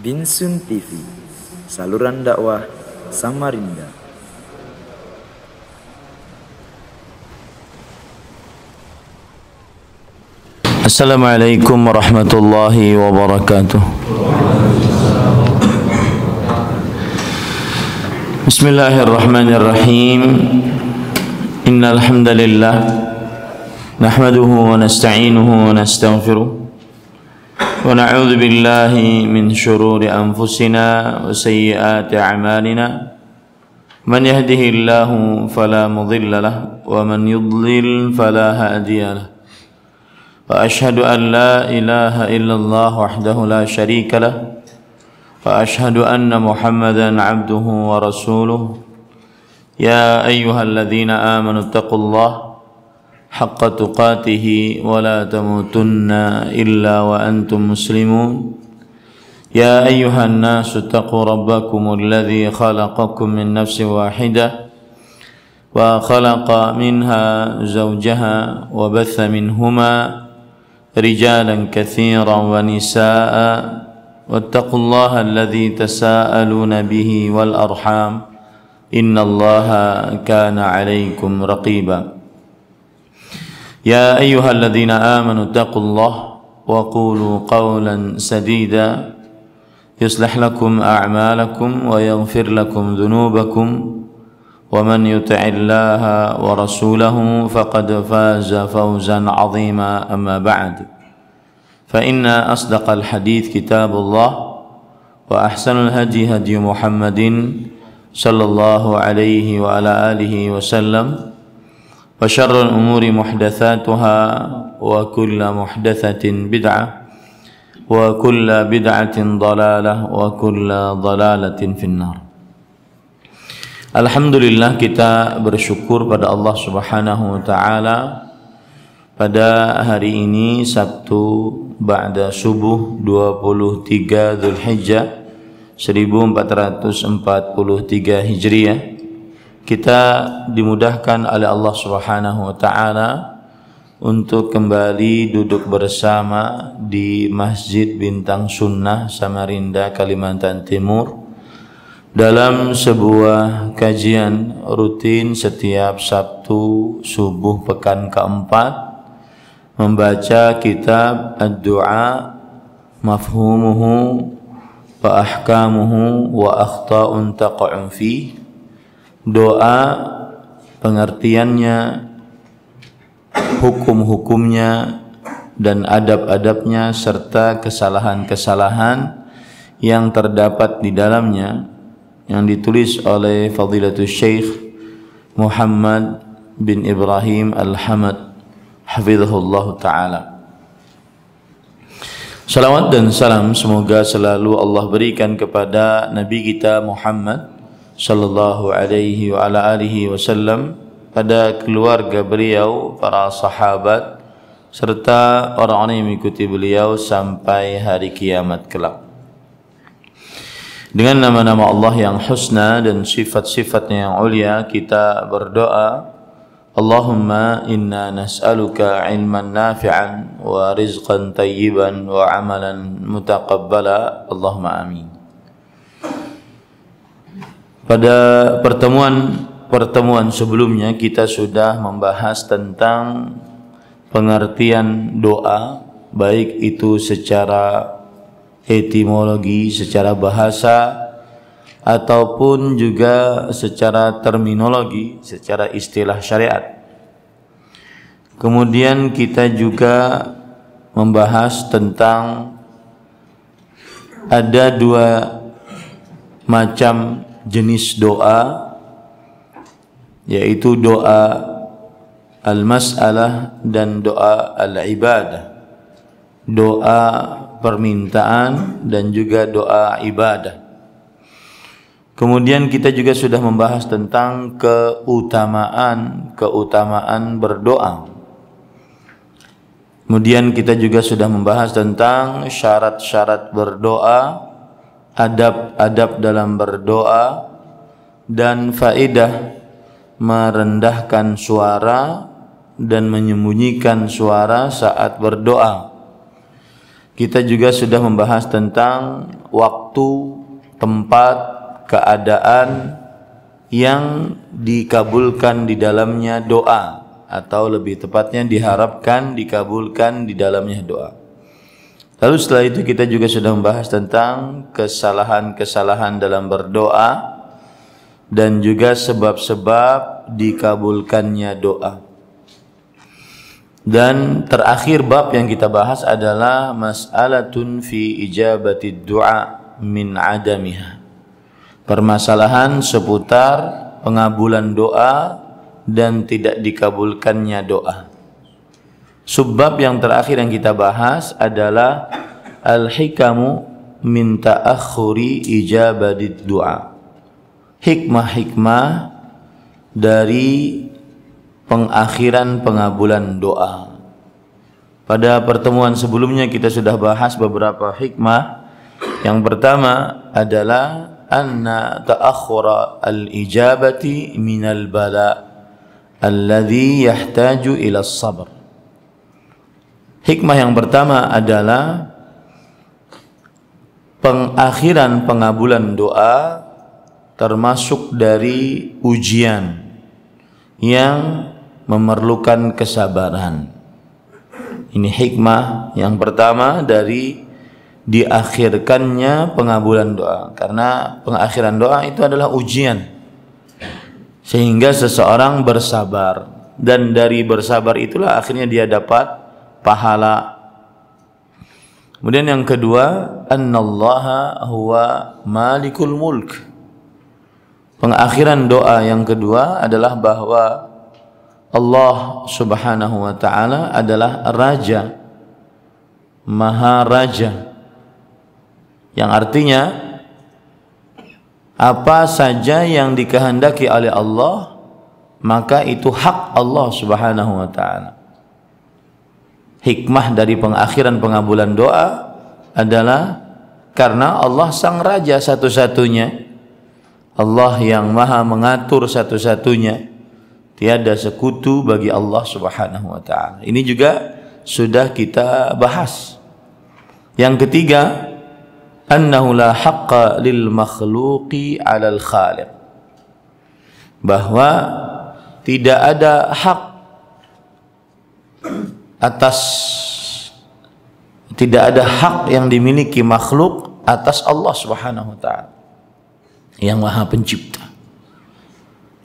Binsun TV, saluran dakwah Samarinda. Assalamualaikum warahmatullahi wabarakatuh. Bismillahirrahmanirrahim. Innal hamdalillah nahmaduhu wa nasta'inuhu wa nastaghfiruh wa na'udzu billahi min shururi anfusina wa sayyiati a'malina. Man yahdihillahu fala mudilla lahu wa man yudlil fala hadiya lahu. وأشهد أن لا إله إلا الله وحده لا شريك له وأشهد أن محمدا عبده ورسوله يا أيها الذين آمنوا اتقوا الله حق تقاته ولا تموتن إلا وأنتم مسلمون يا أيها الناس اتقوا ربكم الذي خلقكم من نفس واحدة وخلق منها زوجها وبث منهما رجالا كثيرا ونساء واتقوا الله الذي تساءلون به والأرحام إن الله كان عليكم رقيبا يا أيها الذين آمنوا اتقوا الله وقولوا قولا سديدا يصلح لكم أعمالكم ويغفر لكم ذنوبكم ومن يطع الله ورسوله فقد فاز فوزا عظيما أما بعد فإن أصدق الحديث كتاب الله وأحسن الهدي هدي محمد صلى الله عليه وعلى آله وسلم وشر الأمور محدثاتها وكل محدثة بدعة وكل بدعة ضلالة وكل ضلالة في النار. Alhamdulillah, kita bersyukur pada Allah Subhanahu wa taala pada hari ini Sabtu ba'da subuh 23 Dzulhijjah 1443 Hijriah. Kita dimudahkan oleh Allah Subhanahu wa taala untuk kembali duduk bersama di Masjid Bintang Sunnah Samarinda, Kalimantan Timur dalam sebuah kajian rutin setiap Sabtu subuh pekan keempat, membaca kitab Ad-Du'a Mafhumuhu wa Ahkamuhu wa Akhta'un Taqa'u Fi, doa, pengertiannya, hukum-hukumnya dan adab-adabnya serta kesalahan-kesalahan yang terdapat di dalamnya, yang ditulis oleh Fadilatul Syekh Muhammad bin Ibrahim Al-Hamad hafizahullah ta'ala. Salawat dan salam semoga selalu Allah berikan kepada Nabi kita Muhammad sallallahu alaihi wa ala alihi wasallam, pada keluarga beliau, para sahabat serta orang-orang yang mengikuti beliau sampai hari kiamat kelak. Dengan nama-nama Allah yang husna dan sifat-sifatnya yang ulia, kita berdoa, Allahumma inna nas'aluka ilman nafi'an wa rizqan tayyiban wa amalan mutaqabbala, Allahumma amin. Pada pertemuan sebelumnya kita sudah membahas tentang pengertian doa, baik itu secara etimologi, secara bahasa, ataupun juga secara terminologi, secara istilah syariat. Kemudian kita juga membahas tentang ada dua macam jenis doa, yaitu doa al-mas'alah dan doa al-ibadah, doa permintaan dan juga doa ibadah. Kemudian kita juga sudah membahas tentang keutamaan berdoa. Kemudian kita juga sudah membahas tentang syarat-syarat berdoa, adab-adab dalam berdoa, dan faedah merendahkan suara dan menyembunyikan suara saat berdoa. kita juga sudah membahas tentang waktu, tempat, keadaan yang dikabulkan di dalamnya doa, atau lebih tepatnya diharapkan dikabulkan di dalamnya doa. Lalu setelah itu kita juga sudah membahas tentang kesalahan-kesalahan dalam berdoa dan juga sebab-sebab dikabulkannya doa. Dan terakhir bab yang kita bahas adalah mas'alatun fi ijabati du'a min adamiha. Permasalahan seputar pengabulan doa dan tidak dikabulkannya doa. Subbab yang terakhir yang kita bahas adalah al-hikamu min ta'akhuri ijabati du'a. Hikmah-hikmah dari pengakhiran pengabulan doa. Pada pertemuan sebelumnya kita sudah bahas beberapa hikmah. Yang pertama adalah anna ta'akhura al-ijabati minal bala alladhi yahtaju ila sabr. Hikmah yang pertama adalah pengakhiran pengabulan doa termasuk dari ujian yang memerlukan kesabaran. Ini hikmah yang pertama dari diakhirkannya pengabulan doa, karena pengakhiran doa itu adalah ujian sehingga seseorang bersabar, dan dari bersabar itulah akhirnya dia dapat pahala. Kemudian yang kedua, annallaha huwa malikul mulk. Pengakhiran doa yang kedua adalah bahwa Allah Subhanahu wa ta'ala adalah Raja, Maha Raja, yang artinya apa saja yang dikehendaki oleh Allah maka itu hak Allah Subhanahu wa ta'ala. Hikmah dari pengakhiran pengabulan doa adalah karena Allah sang Raja satu-satunya, Allah yang maha mengatur satu-satunya, tiada sekutu bagi Allah Subhanahu wa ta'ala. Ini juga sudah kita bahas. Yang ketiga, annahu la haqqa lil makhluqi 'alal khaliq. Bahwa tidak ada hak tidak ada hak yang dimiliki makhluk atas Allah Subhanahu wa ta'ala yang maha pencipta.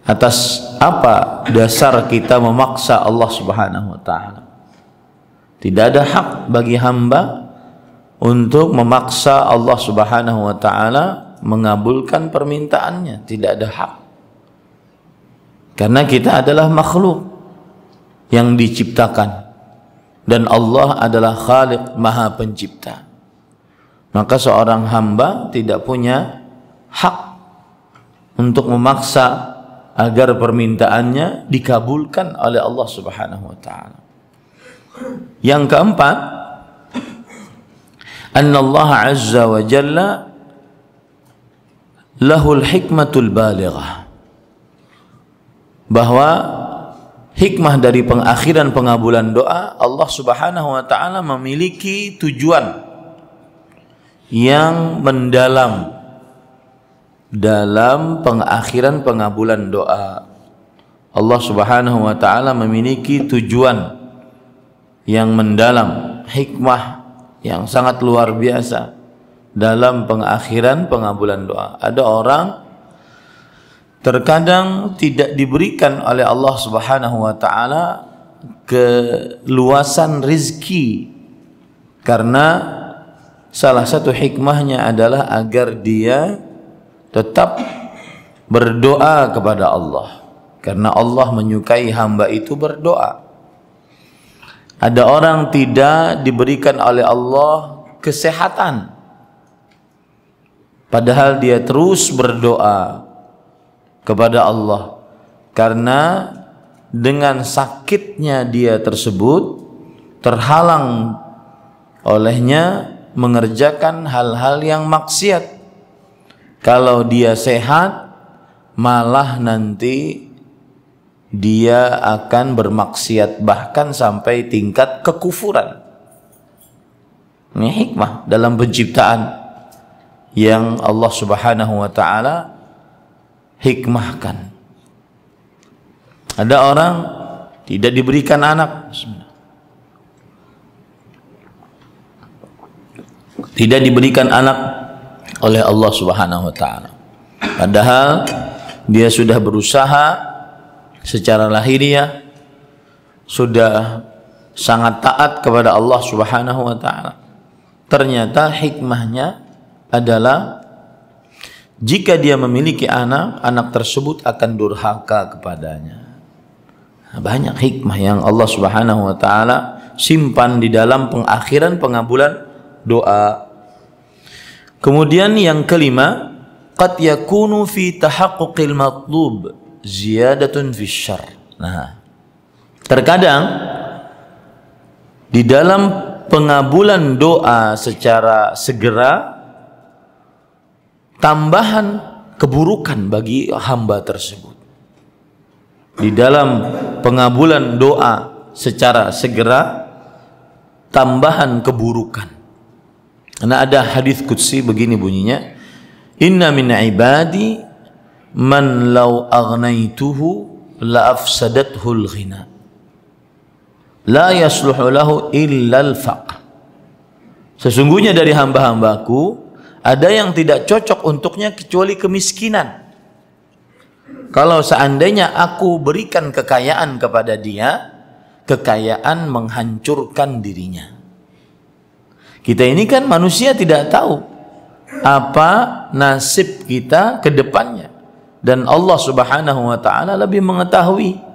Atas apa dasar kita memaksa Allah Subhanahu wa ta'ala? Tidak ada hak bagi hamba untuk memaksa Allah Subhanahu wa ta'ala mengabulkan permintaannya. Tidak ada hak. Karena kita adalah makhluk yang diciptakan dan Allah adalah Khaliq, Maha Pencipta. Maka seorang hamba tidak punya hak untuk memaksa agar permintaannya dikabulkan oleh Allah Subhanahu wa ta'ala. Yang keempat, anna Allah azza wa jalla lahul hikmatul balighah. Bahwa hikmah dari pengakhiran pengabulan doa, Allah Subhanahu wa ta'ala memiliki tujuan yang mendalam dalam pengakhiran pengabulan doa. Allah Subhanahu wa ta'ala memiliki tujuan yang mendalam, hikmah yang sangat luar biasa dalam pengakhiran pengabulan doa. Ada orang terkadang tidak diberikan oleh Allah Subhanahu wa ta'ala keluasan rizki karena salah satu hikmahnya adalah agar dia tetap berdoa kepada Allah, karena Allah menyukai hamba itu berdoa. Ada orang tidak diberikan oleh Allah kesehatan, padahal dia terus berdoa kepada Allah, karena dengan sakitnya dia tersebut terhalang olehnya mengerjakan hal-hal yang maksiat. Kalau dia sehat, malah nanti dia akan bermaksiat bahkan sampai tingkat kekufuran. Ini hikmah dalam penciptaan yang Allah Subhanahu wa taala hikmahkan. Ada orang tidak diberikan anak, tidak diberikan anak oleh Allah Subhanahu wa taala. Padahal dia sudah berusaha secara lahiriah, sudah sangat taat kepada Allah Subhanahu wa taala. Ternyata hikmahnya adalah jika dia memiliki anak, anak tersebut akan durhaka kepadanya. Banyak hikmah yang Allah Subhanahu wa taala simpan di dalam pengakhiran pengabulan doa. Kemudian yang kelima, qad yakunu fi tahaqquqil matlub ziyadatun fi syarr. Nah, terkadang di dalam pengabulan doa secara segera tambahan keburukan bagi hamba tersebut. Di dalam pengabulan doa secara segera tambahan keburukan. Karena ada hadis qudsi begini bunyinya, inna min ibadi man law aghnaytuhu la afsadathul ghina la yasluhu lahu illa al-faqr. Sesungguhnya dari hamba-hambaku ada yang tidak cocok untuknya kecuali kemiskinan. Kalau seandainya aku berikan kekayaan kepada dia, kekayaan menghancurkan dirinya. Kita ini kan manusia tidak tahu apa nasib kita ke depannya, dan Allah Subhanahu wa taala lebih mengetahui.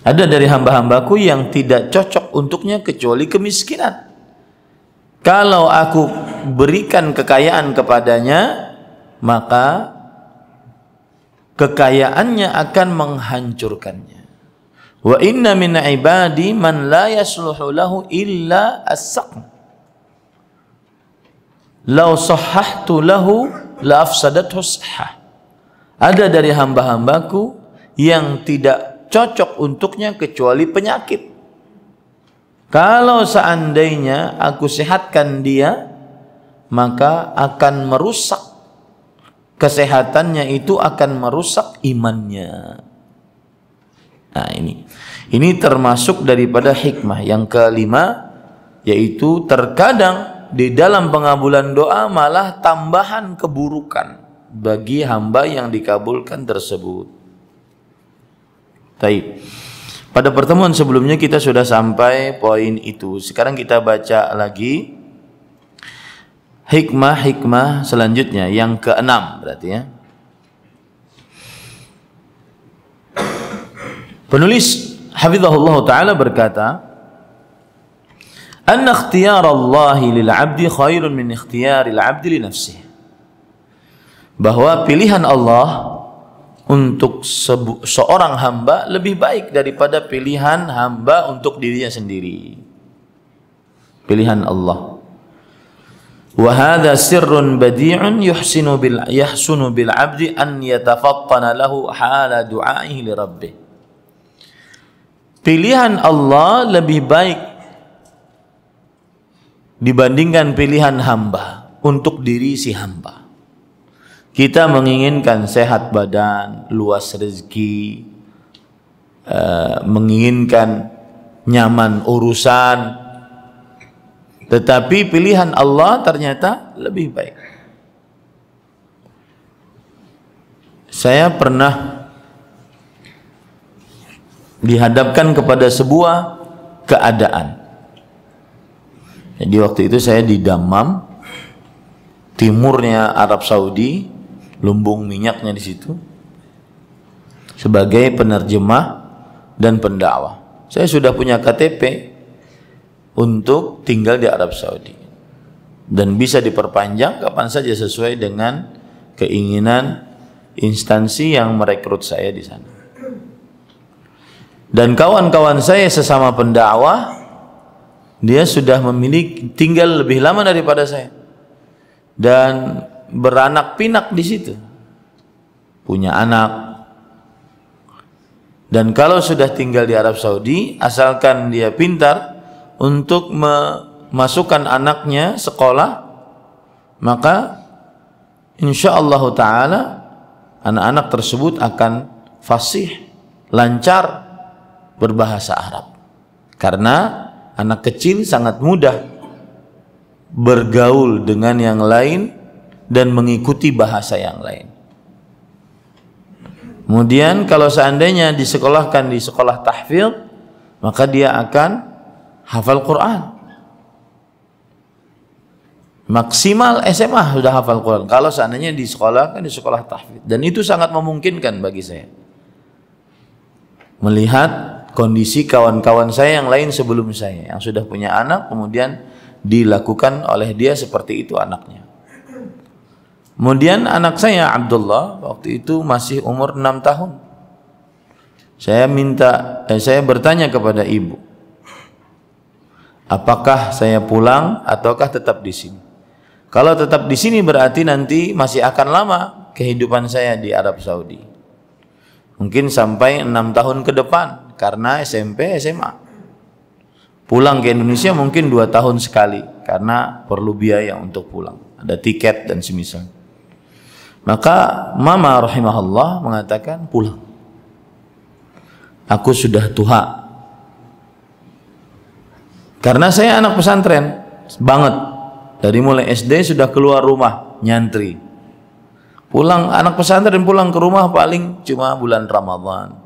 Ada dari hamba-hambaku yang tidak cocok untuknya kecuali kemiskinan. Kalau aku berikan kekayaan kepadanya, maka kekayaannya akan menghancurkannya. Wa inna min ibadi man la yasluhu lahu illa as-saqm. Law sahhahtu lahu la afsadathu sahhah. Ada dari hamba-hambaku yang tidak cocok untuknya kecuali penyakit. Kalau seandainya aku sehatkan dia, maka akan merusak kesehatannya, itu akan merusak imannya. Nah, ini termasuk daripada hikmah. Yang kelima, yaitu terkadang di dalam pengabulan doa malah tambahan keburukan bagi hamba yang dikabulkan tersebut. Taib. Pada pertemuan sebelumnya kita sudah sampai poin itu. Sekarang kita baca lagi hikmah-hikmah selanjutnya, yang keenam berarti ya. Penulis hafizahullah taala berkata, "Anna ikhtiyar Allah lil 'abdi khairun min ikhtiyaril 'abdi li nafsihi." Bahwa pilihan Allah untuk seorang hamba lebih baik daripada pilihan hamba untuk dirinya sendiri. Pilihan Allah. Wa hadha sirrun badi'un yahsunu bil 'abdi an yatafattana lahu hala du'aihi li rabbih. Pilihan Allah lebih baik dibandingkan pilihan hamba untuk diri si hamba. Kita menginginkan sehat badan, luas rezeki, menginginkan nyaman urusan, tetapi pilihan Allah ternyata lebih baik. Saya pernah dihadapkan kepada sebuah keadaan. Jadi waktu itu saya di Dammam, timurnya Arab Saudi, lumbung minyaknya di situ, sebagai penerjemah dan pendakwah. Saya sudah punya KTP untuk tinggal di Arab Saudi dan bisa diperpanjang kapan saja sesuai dengan keinginan instansi yang merekrut saya di sana. Dan kawan-kawan saya sesama pendakwah, dia sudah memiliki tinggal lebih lama daripada saya dan beranak pinak di situ, punya anak. Dan kalau sudah tinggal di Arab Saudi, asalkan dia pintar untuk masukkan anaknya sekolah, maka insyaallah ta'ala anak-anak tersebut akan fasih, lancar berbahasa Arab. Karena anak kecil sangat mudah bergaul dengan yang lain dan mengikuti bahasa yang lain. Kemudian kalau seandainya disekolahkan di sekolah tahfidz, maka dia akan hafal Quran. Maksimal SMA sudah hafal Quran kalau seandainya disekolahkan di sekolah tahfidz, dan itu sangat memungkinkan bagi saya melihat kondisi kawan-kawan saya yang lain sebelum saya yang sudah punya anak, kemudian dilakukan oleh dia seperti itu anaknya. Kemudian anak saya Abdullah waktu itu masih umur 6 tahun. Saya bertanya kepada ibu, apakah saya pulang ataukah tetap di sini? Kalau tetap di sini berarti nanti masih akan lama kehidupan saya di Arab Saudi. Mungkin sampai 6 tahun ke depan karena SMP, SMA. Pulang ke Indonesia mungkin 2 tahun sekali karena perlu biaya untuk pulang. Ada tiket dan semisal. Maka mama rahimahullah mengatakan pulang. Aku sudah tua. Karena saya anak pesantren banget. Dari mulai SD sudah keluar rumah nyantri. Pulang anak pesantren pulang ke rumah paling cuma bulan Ramadan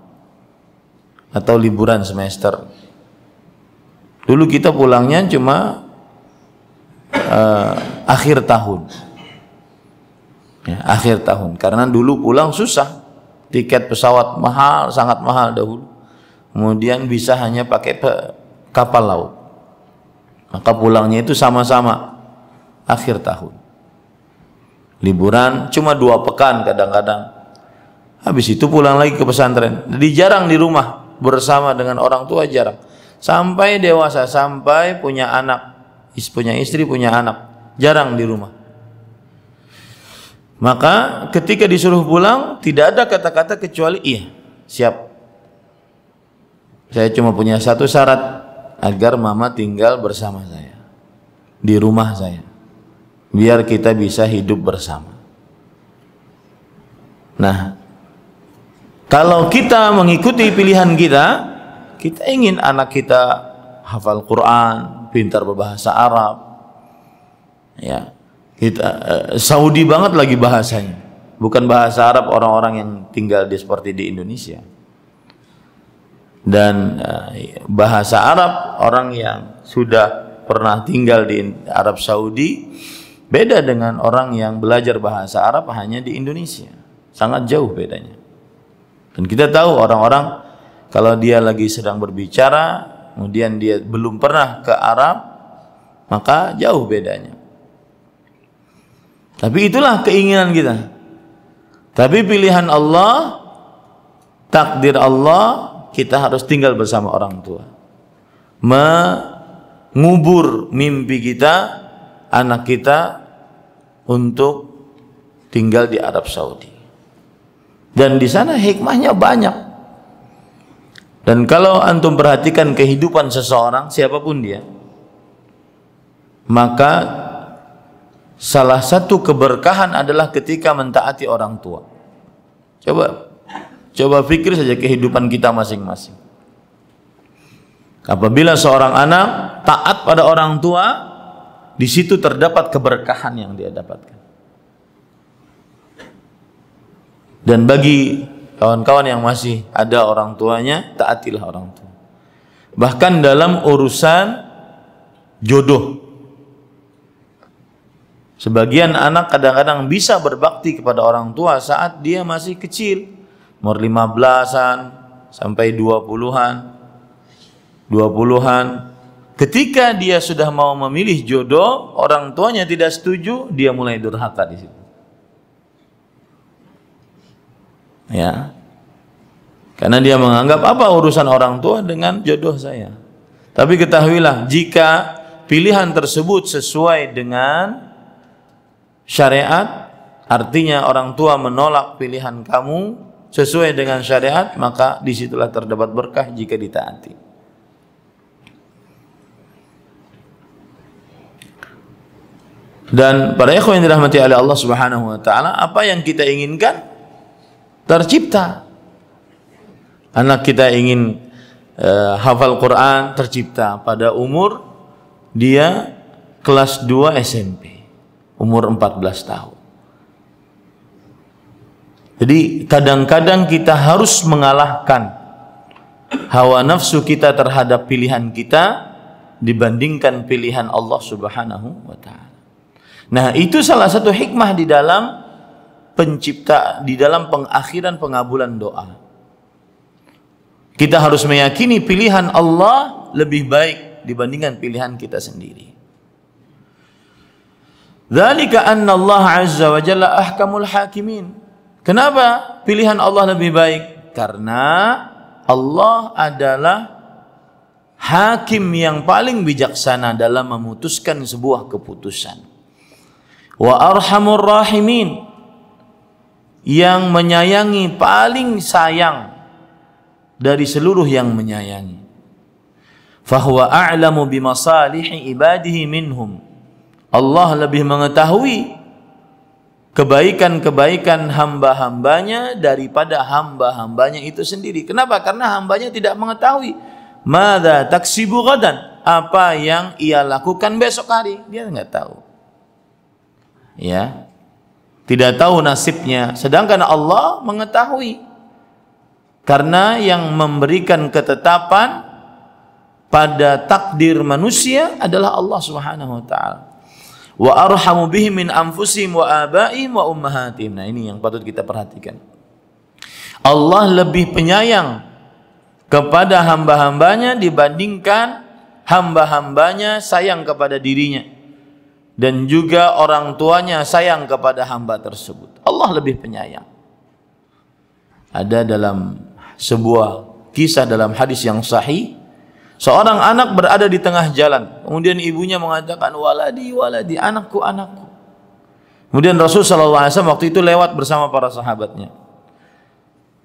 atau liburan semester. Dulu kita pulangnya cuma akhir tahun. Ya, akhir tahun. Karena dulu pulang susah. Tiket pesawat mahal, sangat mahal dahulu. Kemudian bisa hanya pakai kapal laut. Maka pulangnya itu sama-sama akhir tahun. Liburan cuma 2 pekan kadang-kadang. Habis itu pulang lagi ke pesantren. Jadi jarang di rumah bersama dengan orang tua, jarang. Sampai dewasa, sampai punya anak, punya istri, punya anak, jarang di rumah. Maka ketika disuruh pulang tidak ada kata-kata kecuali iya, siap. Saya cuma punya satu syarat, agar mama tinggal bersama saya di rumah saya, biar kita bisa hidup bersama. Nah, kalau kita mengikuti pilihan kita, kita ingin anak kita hafal Quran, pintar berbahasa Arab, ya, kita Saudi banget lagi bahasanya, bukan bahasa Arab orang-orang yang tinggal seperti di Indonesia. Dan bahasa Arab orang yang sudah pernah tinggal di Arab Saudi beda dengan orang yang belajar bahasa Arab hanya di Indonesia. Sangat jauh bedanya. Dan kita tahu orang-orang kalau dia lagi sedang berbicara, kemudian dia belum pernah ke Arab, maka jauh bedanya. Tapi itulah keinginan kita. Tapi pilihan Allah, takdir Allah, kita harus tinggal bersama orang tua. Mengubur mimpi kita, anak kita untuk tinggal di Arab Saudi. Dan di sana hikmahnya banyak. Dan kalau antum perhatikan kehidupan seseorang, siapapun dia, maka salah satu keberkahan adalah ketika mentaati orang tua. Coba pikir saja kehidupan kita masing-masing. Apabila seorang anak taat pada orang tua, di situ terdapat keberkahan yang dia dapatkan. Dan bagi kawan-kawan yang masih ada orang tuanya, taatilah orang tua. Bahkan dalam urusan jodoh, sebagian anak kadang-kadang bisa berbakti kepada orang tua saat dia masih kecil, umur 15-an sampai 20-an. Ketika dia sudah mau memilih jodoh, orang tuanya tidak setuju, dia mulai durhaka di situ. Ya. Karena dia menganggap apa urusan orang tua dengan jodoh saya. Tapi ketahuilah, jika pilihan tersebut sesuai dengan syariat, artinya orang tua menolak pilihan kamu sesuai dengan syariat, maka disitulah terdapat berkah jika ditaati. Dan para ikhwan yang dirahmati oleh Allah Subhanahu wa taala, apa yang kita inginkan tercipta. Anak kita ingin hafal Quran, tercipta pada umur dia kelas 2 SMP, umur 14 tahun. Jadi kadang-kadang kita harus mengalahkan hawa nafsu kita terhadap pilihan kita dibandingkan pilihan Allah Subhanahu wa taala. Nah, itu salah satu hikmah di dalam di dalam pengakhiran pengabulan doa. Kita harus meyakini pilihan Allah lebih baik dibandingkan pilihan kita sendiri. Dzalika anna Allah azza wa jalla ahkamul hakimin. Kenapa pilihan Allah lebih baik? Karena Allah adalah hakim yang paling bijaksana dalam memutuskan sebuah keputusan. Wa arhamur rahimin, yang menyayangi paling sayang dari seluruh yang menyayangi. Fahuwa a'lamu bimasalihi ibadihi minhum. Allah lebih mengetahui kebaikan-kebaikan hamba-hambanya daripada hamba-hambanya itu sendiri. Kenapa? Karena hambanya tidak mengetahui madza taksibu ghadan, apa yang ia lakukan besok hari, dia nggak tahu. Ya, tidak tahu nasibnya, sedangkan Allah mengetahui. Karena yang memberikan ketetapan pada takdir manusia adalah Allah Subhanahu wa taala. Wa arhamu bihim min anfusihim wa abaihim wa ummahatihim. Nah, ini yang patut kita perhatikan. Allah lebih penyayang kepada hamba-hambanya dibandingkan hamba-hambanya sayang kepada dirinya. Dan juga orang tuanya sayang kepada hamba tersebut. Allah lebih penyayang. Ada dalam sebuah kisah dalam hadis yang sahih, seorang anak berada di tengah jalan, kemudian ibunya mengatakan, waladi, waladi, anakku, anakku. Kemudian Rasul SAW waktu itu lewat bersama para sahabatnya.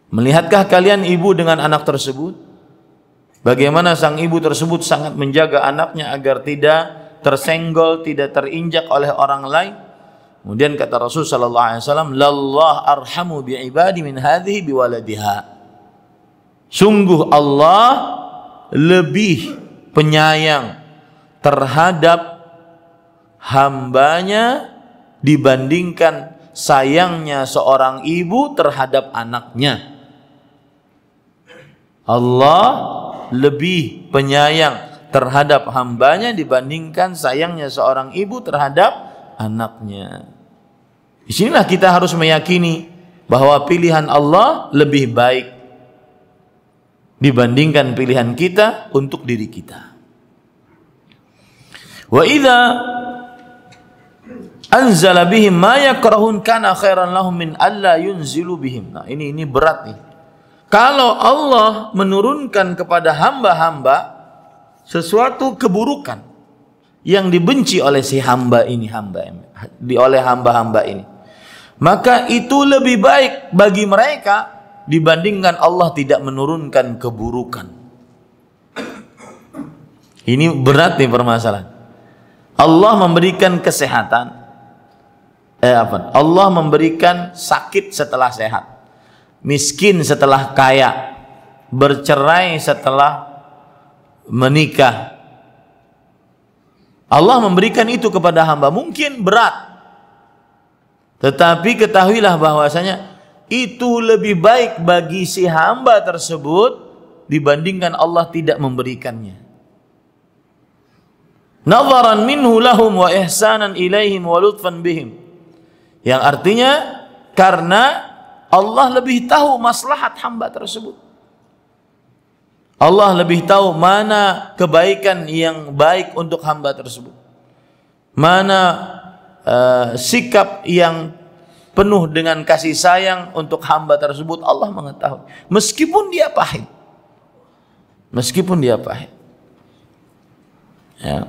Melihatkah kalian ibu dengan anak tersebut? Bagaimana sang ibu tersebut sangat menjaga anaknya agar tidak tersenggol, tidak terinjak oleh orang lain. Kemudian kata Rasul SAW, lallah arhamu bi'ibadi min hadhihi biwaladiha. Sungguh Allah lebih penyayang terhadap hambanya dibandingkan sayangnya seorang ibu terhadap anaknya. Allah lebih penyayang terhadap hambanya dibandingkan sayangnya seorang ibu terhadap anaknya. Disinilah kita harus meyakini bahwa pilihan Allah lebih baik dibandingkan pilihan kita untuk diri kita. Wa idza anzala bihim ma yakrahun kana khairan lahum min alla yunzilu bihim. Nah, ini berat nih. Kalau Allah menurunkan kepada hamba-hamba sesuatu keburukan yang dibenci oleh si hamba ini, oleh hamba-hamba ini, maka itu lebih baik bagi mereka dibandingkan Allah tidak menurunkan keburukan. Ini berat nih permasalahan. Allah memberikan kesehatan, Allah memberikan sakit setelah sehat, miskin setelah kaya, bercerai setelah menikah. Allah memberikan itu kepada hamba, mungkin berat, tetapi ketahuilah bahwasanya itu lebih baik bagi si hamba tersebut dibandingkan Allah tidak memberikannya. Nadharan minhu lahum wa ihsanan ilaihim wa lutfan bihim, yang artinya karena Allah lebih tahu maslahat hamba tersebut. Allah lebih tahu mana kebaikan yang baik untuk hamba tersebut, mana sikap yang penuh dengan kasih sayang untuk hamba tersebut. Allah mengetahui, meskipun dia pahit, ya.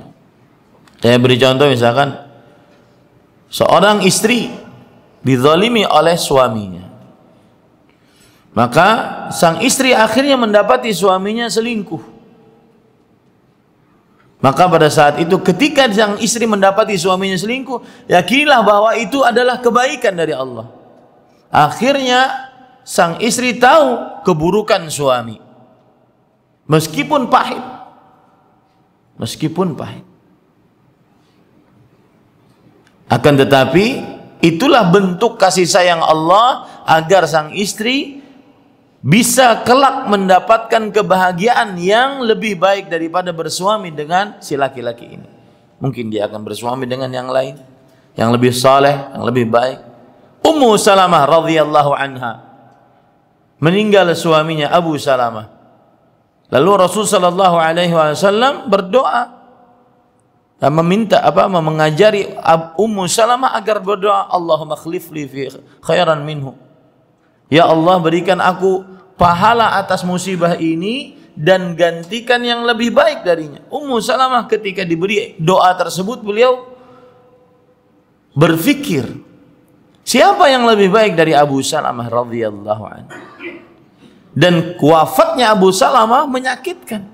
Saya beri contoh, misalkan seorang istri dizalimi oleh suaminya, maka sang istri akhirnya mendapati suaminya selingkuh. Maka pada saat itu ketika sang istri mendapati suaminya selingkuh, yakinilah bahwa itu adalah kebaikan dari Allah. Akhirnya sang istri tahu keburukan suami. Meskipun pahit. Meskipun pahit. Akan tetapi itulah bentuk kasih sayang Allah agar sang istri bisa kelak mendapatkan kebahagiaan yang lebih baik daripada bersuami dengan si laki-laki ini. Mungkin dia akan bersuami dengan yang lain, yang lebih saleh, yang lebih baik. Ummu Salamah radhiyallahu anha, meninggal suaminya Abu Salamah. Lalu Rasul sallallahu alaihi wasallam berdoa, meminta mengajari Ummu Salamah agar berdoa, Allahumma khlifli fi khairan minhu. Ya Allah, berikan aku pahala atas musibah ini dan gantikan yang lebih baik darinya. Ummu Salamah ketika diberi doa tersebut, beliau berpikir, siapa yang lebih baik dari Abu Salamah radhiyallahu anhu? Dan wafatnya Abu Salamah menyakitkan,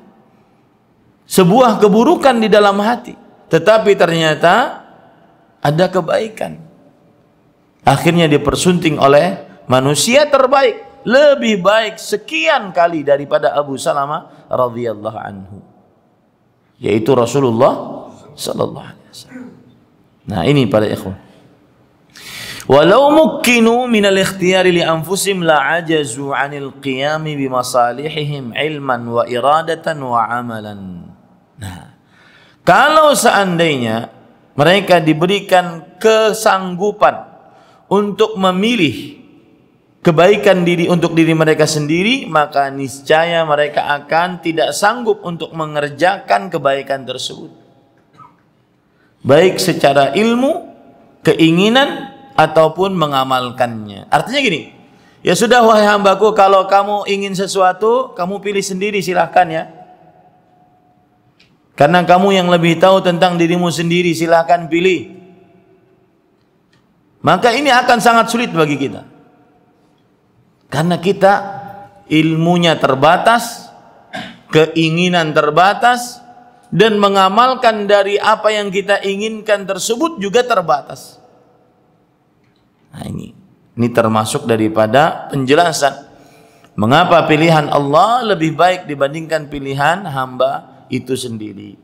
sebuah keburukan di dalam hati. Tetapi ternyata ada kebaikan. Akhirnya dipersunting oleh manusia terbaik, lebih baik sekian kali daripada Abu Salamah radhiyallahu anhu, yaitu Rasulullah sallallahu alaihi wasallam. Nah, ini para ikhwan. Walau mukkinu min al-ikhtiyari li anfusihim la ajazu 'anil qiyami bi masalihihim ilman wa iradatan wa amalan. Nah, kalau seandainya mereka diberikan kesanggupan untuk memilih kebaikan diri untuk diri mereka sendiri, maka niscaya mereka akan tidak sanggup untuk mengerjakan kebaikan tersebut, baik secara ilmu, keinginan, ataupun mengamalkannya. Artinya gini, ya sudah wahai hambaku, kalau kamu ingin sesuatu, kamu pilih sendiri, silahkan ya. Karena kamu yang lebih tahu tentang dirimu sendiri, silahkan pilih. Maka ini akan sangat sulit bagi kita. Karena kita ilmunya terbatas, keinginan terbatas, dan mengamalkan dari apa yang kita inginkan tersebut juga terbatas. Nah, ini termasuk daripada penjelasan mengapa pilihan Allah lebih baik dibandingkan pilihan hamba itu sendiri.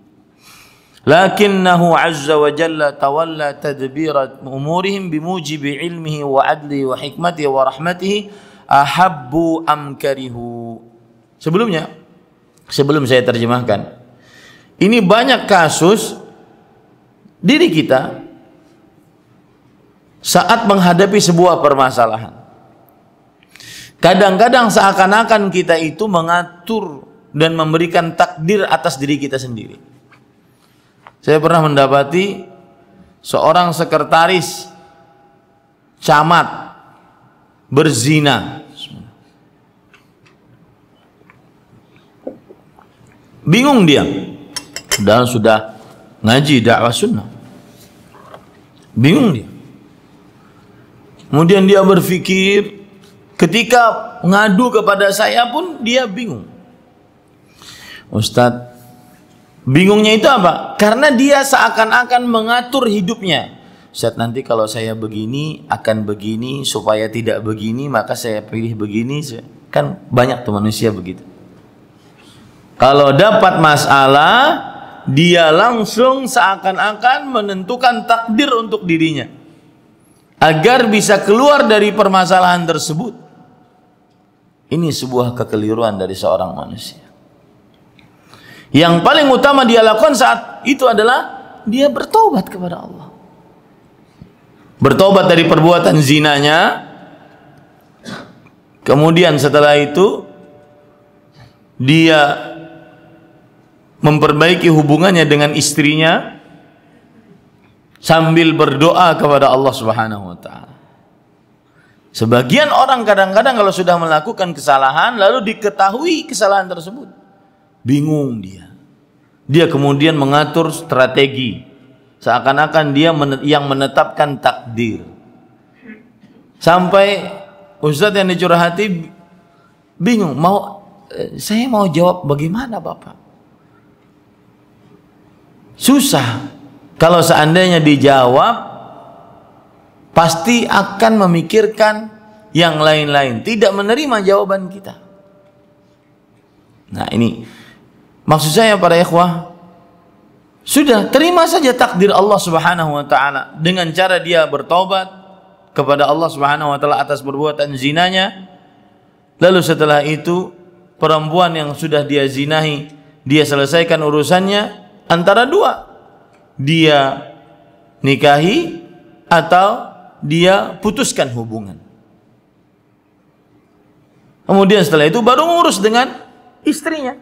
Lakinnahu azza wa jalla tawalla tadbirat umurihim bimujibi ilmihi wa adli wa hikmatihi wa rahmatihi ahabbu amkarihu. Sebelumnya, sebelum saya terjemahkan, ini banyak kasus diri kita saat menghadapi sebuah permasalahan. Kadang-kadang seakan-akan kita itu mengatur dan memberikan takdir atas diri kita sendiri. Saya pernah mendapati seorang sekretaris camat berzina. Bingung dia. Sudah ngaji dakwah sunnah. Bingung dia. Kemudian dia berpikir, ketika ngadu kepada saya pun dia bingung. Ustadz, bingungnya itu apa? Karena dia seakan-akan mengatur hidupnya. Ustadz, nanti kalau saya begini akan begini, supaya tidak begini maka saya pilih begini. Kan banyak tuh manusia begitu. Kalau dapat masalah, dia langsung seakan-akan menentukan takdir untuk dirinya agar bisa keluar dari permasalahan tersebut. Ini sebuah kekeliruan dari seorang manusia. Yang paling utama dia lakukan saat itu adalah dia bertobat kepada Allah. Bertobat dari perbuatan zinanya. Kemudian setelah itu dia memperbaiki hubungannya dengan istrinya sambil berdoa kepada Allah Subhanahu wa taala. Sebagian orang kadang-kadang kalau sudah melakukan kesalahan lalu diketahui kesalahan tersebut, bingung dia. Dia kemudian mengatur strategi seakan-akan dia yang menetapkan takdir. Sampai ustadz yang dicurhati bingung, saya mau jawab bagaimana Bapak? Susah. Kalau seandainya dijawab, pasti akan memikirkan yang lain-lain, tidak menerima jawaban kita. Nah, ini maksud saya para ikhwah, sudah terima saja takdir Allah Subhanahu wa taala dengan cara dia bertobat kepada Allah Subhanahu wa taala atas perbuatan zinanya. Lalu setelah itu perempuan yang sudah dia zinahi, dia selesaikan urusannya antara dua, dia nikahi atau dia putuskan hubungan. Kemudian setelah itu baru ngurus dengan istrinya.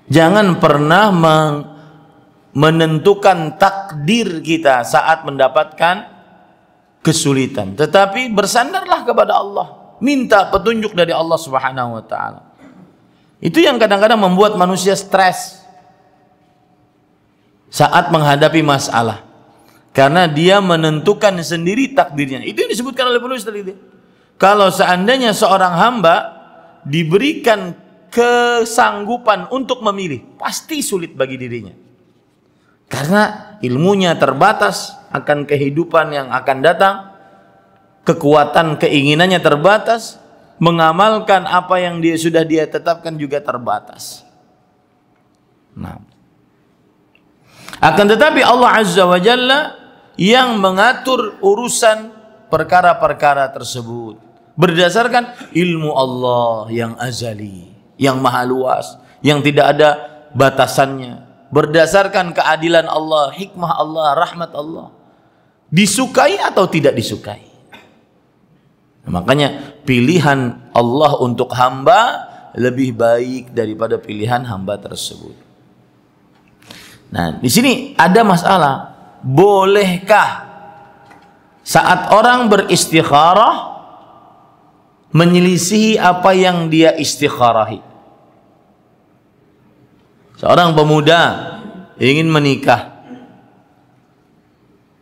Jangan pernah menentukan takdir kita saat mendapatkan kesulitan, tetapi bersandarlah kepada Allah, minta petunjuk dari Allah Subhanahu wa taala. Itu yang kadang-kadang membuat manusia stres saat menghadapi masalah, karena dia menentukan sendiri takdirnya. Itu yang disebutkan oleh penulis tadi. Kalau seandainya seorang hamba diberikan kesanggupan untuk memilih, pasti sulit bagi dirinya, karena ilmunya terbatas akan kehidupan yang akan datang, kekuatan keinginannya terbatas, mengamalkan apa yang sudah dia tetapkan juga terbatas. Nah, akan tetapi Allah Azza wa Jalla yang mengatur urusan perkara-perkara tersebut berdasarkan ilmu Allah yang azali, yang maha luas, yang tidak ada batasannya, berdasarkan keadilan Allah, hikmah Allah, rahmat Allah, disukai atau tidak disukai. Nah, makanya pilihan Allah untuk hamba lebih baik daripada pilihan hamba tersebut. Nah, di sini ada masalah, bolehkah saat orang beristikharah menyelisihi apa yang dia istikharahi? Seorang pemuda ingin menikah,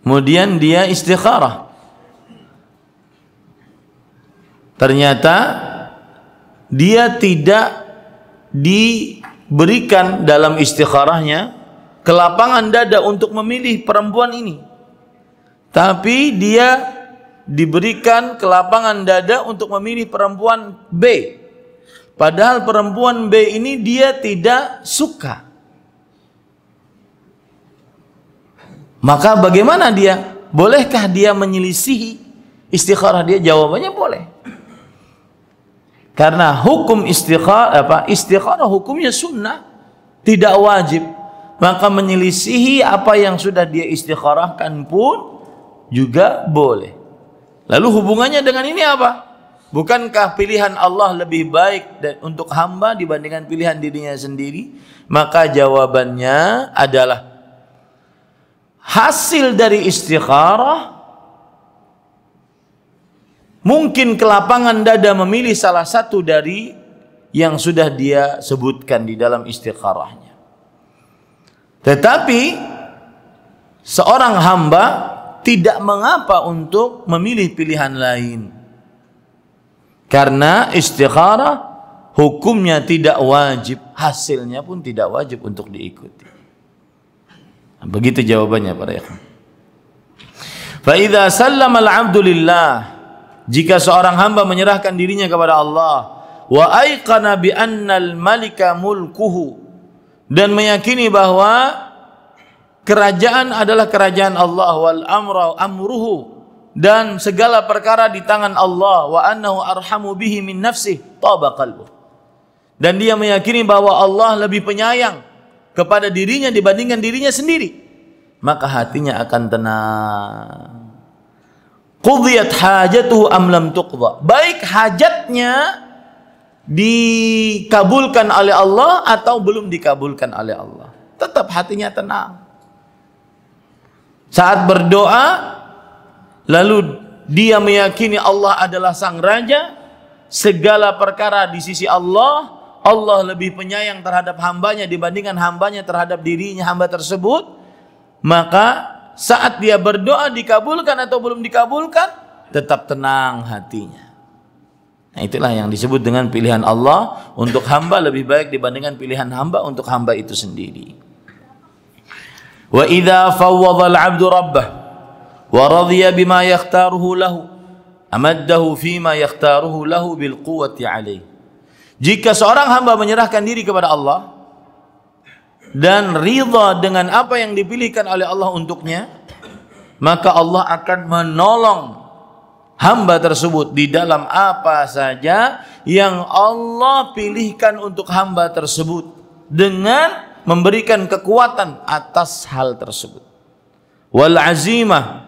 kemudian dia istikharah, ternyata dia tidak diberikan dalam istikharahnya kelapangan dada untuk memilih perempuan ini, tapi dia diberikan kelapangan dada untuk memilih perempuan B, padahal perempuan B ini dia tidak suka. Maka bagaimana dia? Bolehkah dia menyelisihi istikharah dia? Jawabannya boleh. Karena hukum istikharah hukumnya sunnah, tidak wajib. Maka menyelisihi apa yang sudah dia istikharahkan pun juga boleh. Lalu hubungannya dengan ini apa? Bukankah pilihan Allah lebih baik untuk hamba dibandingkan pilihan dirinya sendiri? Maka jawabannya adalah hasil dari istikharah, mungkin kelapangan dada memilih salah satu dari yang sudah dia sebutkan di dalam istikharahnya. Tetapi seorang hamba tidak mengapa untuk memilih pilihan lain, karena istikharah hukumnya tidak wajib, hasilnya pun tidak wajib untuk diikuti. Begitu jawabannya para ikhwan. Fa idza sallama al-'abdu lillah, jika seorang hamba menyerahkan dirinya kepada Allah, wa aiqana bi annal malika mulkuhu, dan meyakini bahwa kerajaan adalah kerajaan Allah, wal amruhu, dan segala perkara di tangan Allah, wa annahu arhamu bihi min nafsihi taba qalbuh, dan dia meyakini bahwa Allah lebih penyayang kepada dirinya dibandingkan dirinya sendiri, maka hatinya akan tenang. Qudiyat hajatuhu am lam tuqda, baik hajatnya dikabulkan oleh Allah atau belum dikabulkan oleh Allah, tetap hatinya tenang. Saat berdoa, lalu dia meyakini Allah adalah sang raja, segala perkara di sisi Allah, Allah lebih penyayang terhadap hambanya dibandingkan hambanya terhadap dirinya hamba tersebut, maka saat dia berdoa dikabulkan atau belum dikabulkan, tetap tenang hatinya. Nah, itulah yang disebut dengan pilihan Allah untuk hamba lebih baik dibandingkan pilihan hamba untuk hamba itu sendiri. Wa idza fawwadha al-'abdu rabbah wa radiya bima yakhtaruhu lahu amaddahu fima yakhtaruhu lahu bil quwwati 'alayh. Jika seorang hamba menyerahkan diri kepada Allah dan ridha dengan apa yang dipilihkan oleh Allah untuknya, maka Allah akan menolong hamba tersebut di dalam apa saja yang Allah pilihkan untuk hamba tersebut dengan memberikan kekuatan atas hal tersebut. Wal azimah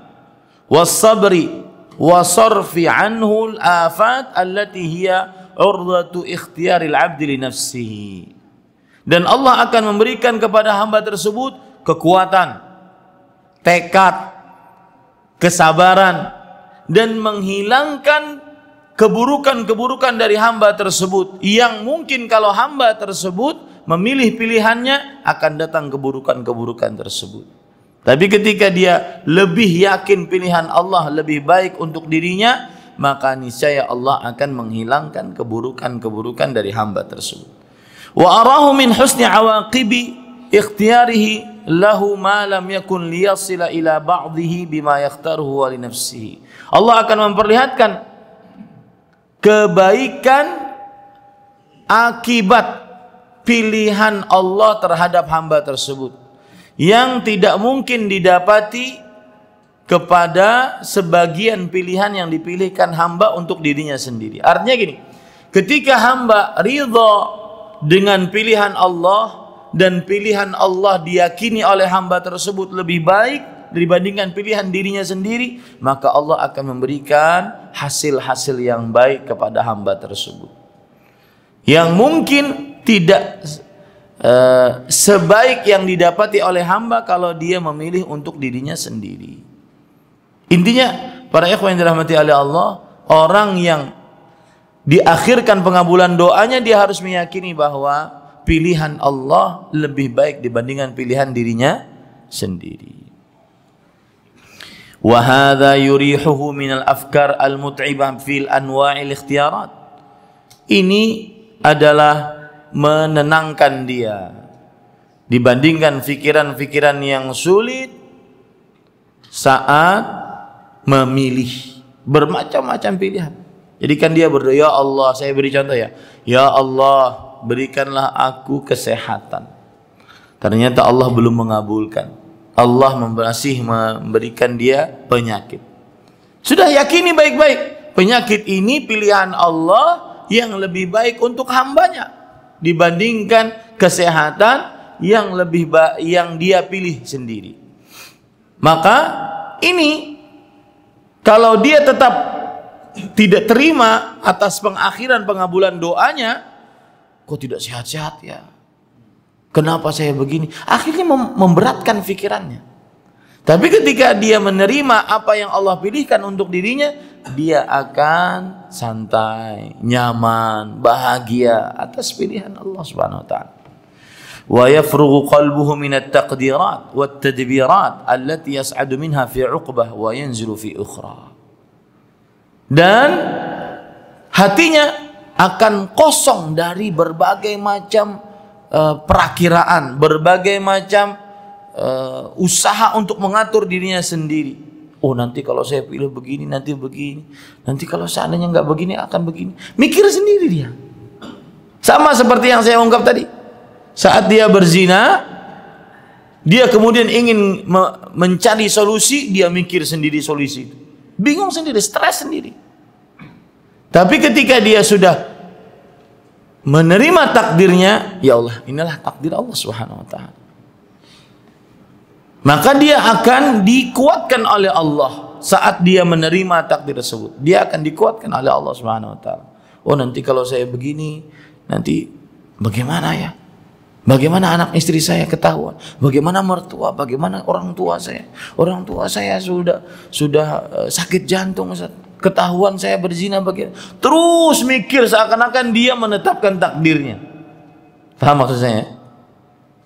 was sabri wa sarfi anhu al afat allati hiya urdatu ikhtiyaril 'abdi li nafsihi. Dan Allah akan memberikan kepada hamba tersebut kekuatan, tekad, kesabaran, dan menghilangkan keburukan-keburukan dari hamba tersebut yang mungkin kalau hamba tersebut memilih pilihannya akan datang keburukan-keburukan tersebut. Tapi ketika dia lebih yakin pilihan Allah lebih baik untuk dirinya, maka niscaya Allah akan menghilangkan keburukan-keburukan dari hamba tersebut. Wa arahu min husni awaqibi ikhtiyarihi lahu ma lam yakun liyasila ila ba'dihi bima yakhtaruhu wa li nafsihi. Allah akan memperlihatkan kebaikan akibat pilihan Allah terhadap hamba tersebut yang tidak mungkin didapati kepada sebagian pilihan yang dipilihkan hamba untuk dirinya sendiri. Artinya gini, ketika hamba ridha dengan pilihan Allah dan pilihan Allah diyakini oleh hamba tersebut lebih baik dibandingkan pilihan dirinya sendiri, maka Allah akan memberikan hasil-hasil yang baik kepada hamba tersebut yang mungkin tidak sebaik yang didapati oleh hamba kalau dia memilih untuk dirinya sendiri. Intinya, para ikhwan yang dirahmati oleh Allah, orang yang diakhirkan pengabulan doanya, dia harus meyakini bahwa pilihan Allah lebih baik dibandingkan pilihan dirinya sendiri. Wa hadza yurihuhu min al-afkar al-mut'ibah fil anwa'il ikhtiyarat. Ini adalah menenangkan dia dibandingkan pikiran-pikiran yang sulit saat memilih bermacam-macam pilihan. Jadi kan dia berdoa, ya Allah, saya beri contoh ya. Ya Allah, berikanlah aku kesehatan. Ternyata Allah belum mengabulkan. Allah masih memberikan dia penyakit. Sudah yakini baik-baik, penyakit ini pilihan Allah yang lebih baik untuk hambanya dibandingkan kesehatan yang lebih baik yang dia pilih sendiri. Maka ini kalau dia tetap tidak terima atas pengakhiran pengabulan doanya, kok tidak sehat-sehat ya? Kenapa saya begini? Akhirnya memberatkan pikirannya. Tapi ketika dia menerima apa yang Allah pilihkan untuk dirinya, dia akan santai, nyaman, bahagia atas pilihan Allah Subhanahu wa taala. Wa yafrughu qalbuhu min at-taqdirat wat tadbirat allati yas'adu minha fi 'uqbah wa yanzilu fi ukhra. Dan hatinya akan kosong dari berbagai macam perakiraan, berbagai macam usaha untuk mengatur dirinya sendiri. Oh, nanti kalau saya pilih begini, nanti begini. Nanti kalau seandainya nggak begini, akan begini. Mikir sendiri dia. Sama seperti yang saya ungkap tadi. Saat dia berzina, dia kemudian ingin mencari solusi, dia mikir sendiri solusi itu. Bingung sendiri, stres sendiri. Tapi ketika dia sudah menerima takdirnya, ya Allah, inilah takdir Allah Subhanahu wa taala. Maka dia akan dikuatkan oleh Allah saat dia menerima takdir tersebut. Dia akan dikuatkan oleh Allah Subhanahu wa taala. Oh, nanti kalau saya begini, nanti bagaimana ya? Bagaimana anak istri saya ketahuan? Bagaimana mertua? Bagaimana orang tua saya? Orang tua saya sudah sakit jantung, ketahuan saya berzina begini. Terus mikir seakan-akan dia menetapkan takdirnya. Paham maksud saya?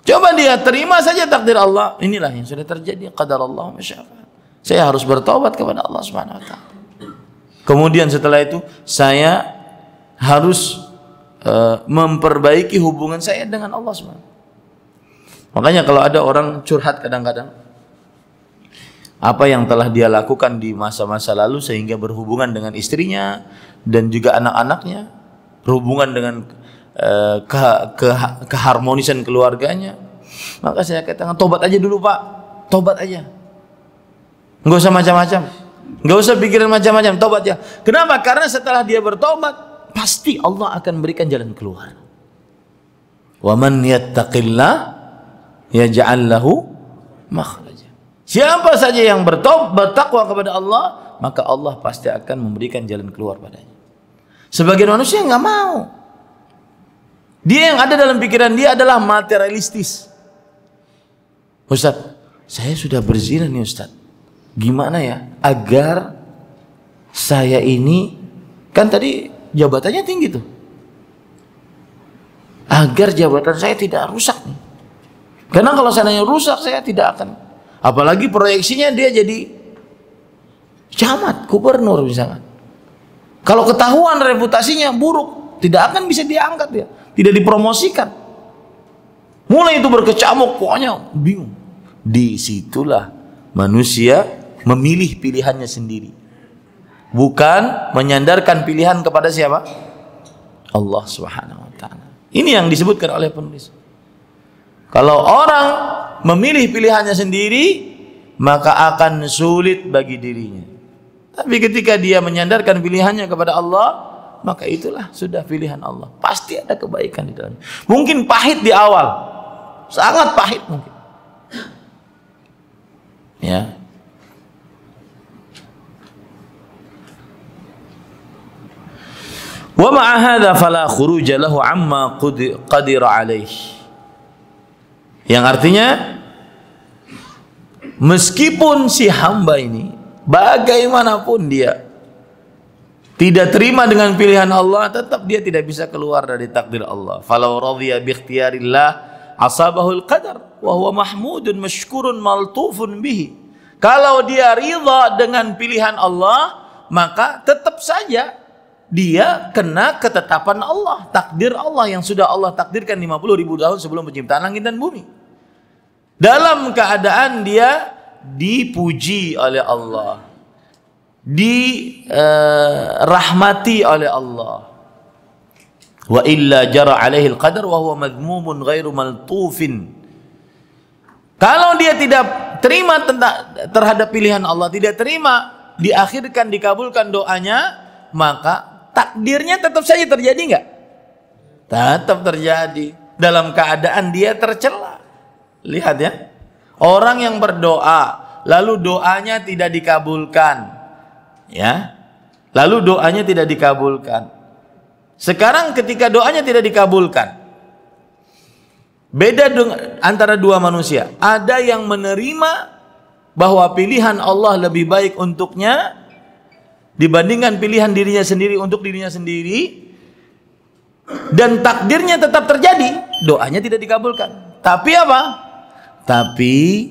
Coba dia terima saja takdir Allah. Inilah yang sudah terjadi. Qadarallahu ma syaa fa'al. Saya harus bertobat kepada Allah Subhanahu wa taala. Kemudian setelah itu saya harus memperbaiki hubungan saya dengan Allah SWT. Makanya kalau ada orang curhat kadang-kadang apa yang telah dia lakukan di masa-masa lalu sehingga berhubungan dengan istrinya dan juga anak-anaknya, berhubungan dengan keharmonisan keluarganya, maka saya katakan tobat aja dulu Pak, tobat aja, nggak usah macam-macam, nggak usah pikirin macam-macam, tobat ya. Kenapa? Karena setelah dia bertobat pasti Allah akan berikan jalan keluar. Wa man yattaqillah yaj'al lahu makhraja. Siapa saja yang bertakwa kepada Allah, maka Allah pasti akan memberikan jalan keluar padanya. Sebagian manusia nggak mau. Dia yang ada dalam pikiran dia adalah materialistis. Ustaz, saya sudah berzina nih Ustaz. Gimana ya agar saya ini, kan tadi jabatannya tinggi tuh, agar jabatan saya tidak rusak nih. Karena kalau seandainya rusak saya tidak akan, apalagi proyeksinya dia jadi camat, gubernur misalnya. Kalau ketahuan reputasinya buruk, tidak akan bisa diangkat ya, tidak dipromosikan. Mulai itu berkecamuk, pokoknya bingung. Disitulah manusia memilih pilihannya sendiri, bukan menyandarkan pilihan kepada siapa? Allah Subhanahu wa taala. Ini yang disebutkan oleh penulis. Kalau orang memilih pilihannya sendiri, maka akan sulit bagi dirinya. Tapi ketika dia menyandarkan pilihannya kepada Allah, maka itulah sudah pilihan Allah. Pasti ada kebaikan di dalamnya. Mungkin pahit di awal, sangat pahit mungkin. Ya. Wa ma'a hadza fala khuruja lahu amma qadira alaih. Yang artinya meskipun si hamba ini bagaimanapun dia tidak terima dengan pilihan Allah, tetap dia tidak bisa keluar dari takdir Allah. Falau radhiya bi ikhtiyarillah asabahul qadar wa huwa mahmudun mashkurun maltufun bihi. Kalau dia ridha dengan pilihan Allah, maka tetap saja dia kena ketetapan Allah, takdir Allah yang sudah Allah takdirkan 50.000 tahun sebelum penciptaan langit dan bumi. Dalam keadaan dia dipuji oleh Allah, dirahmati oleh Allah. Wa illa jara alaihi al-qadar wa huwa madhmumun ghairu maltufin. Kalau dia tidak terima terhadap pilihan Allah, tidak terima diakhirkan, dikabulkan doanya, maka takdirnya tetap saja terjadi enggak? Tetap terjadi dalam keadaan dia tercela. Lihat ya, orang yang berdoa lalu doanya tidak dikabulkan, ya, lalu doanya tidak dikabulkan. Sekarang ketika doanya tidak dikabulkan, beda antara dua manusia. Ada yang menerima bahwa pilihan Allah lebih baik untuknya dibandingkan pilihan dirinya sendiri untuk dirinya sendiri, dan takdirnya tetap terjadi, doanya tidak dikabulkan. Tapi apa? Tapi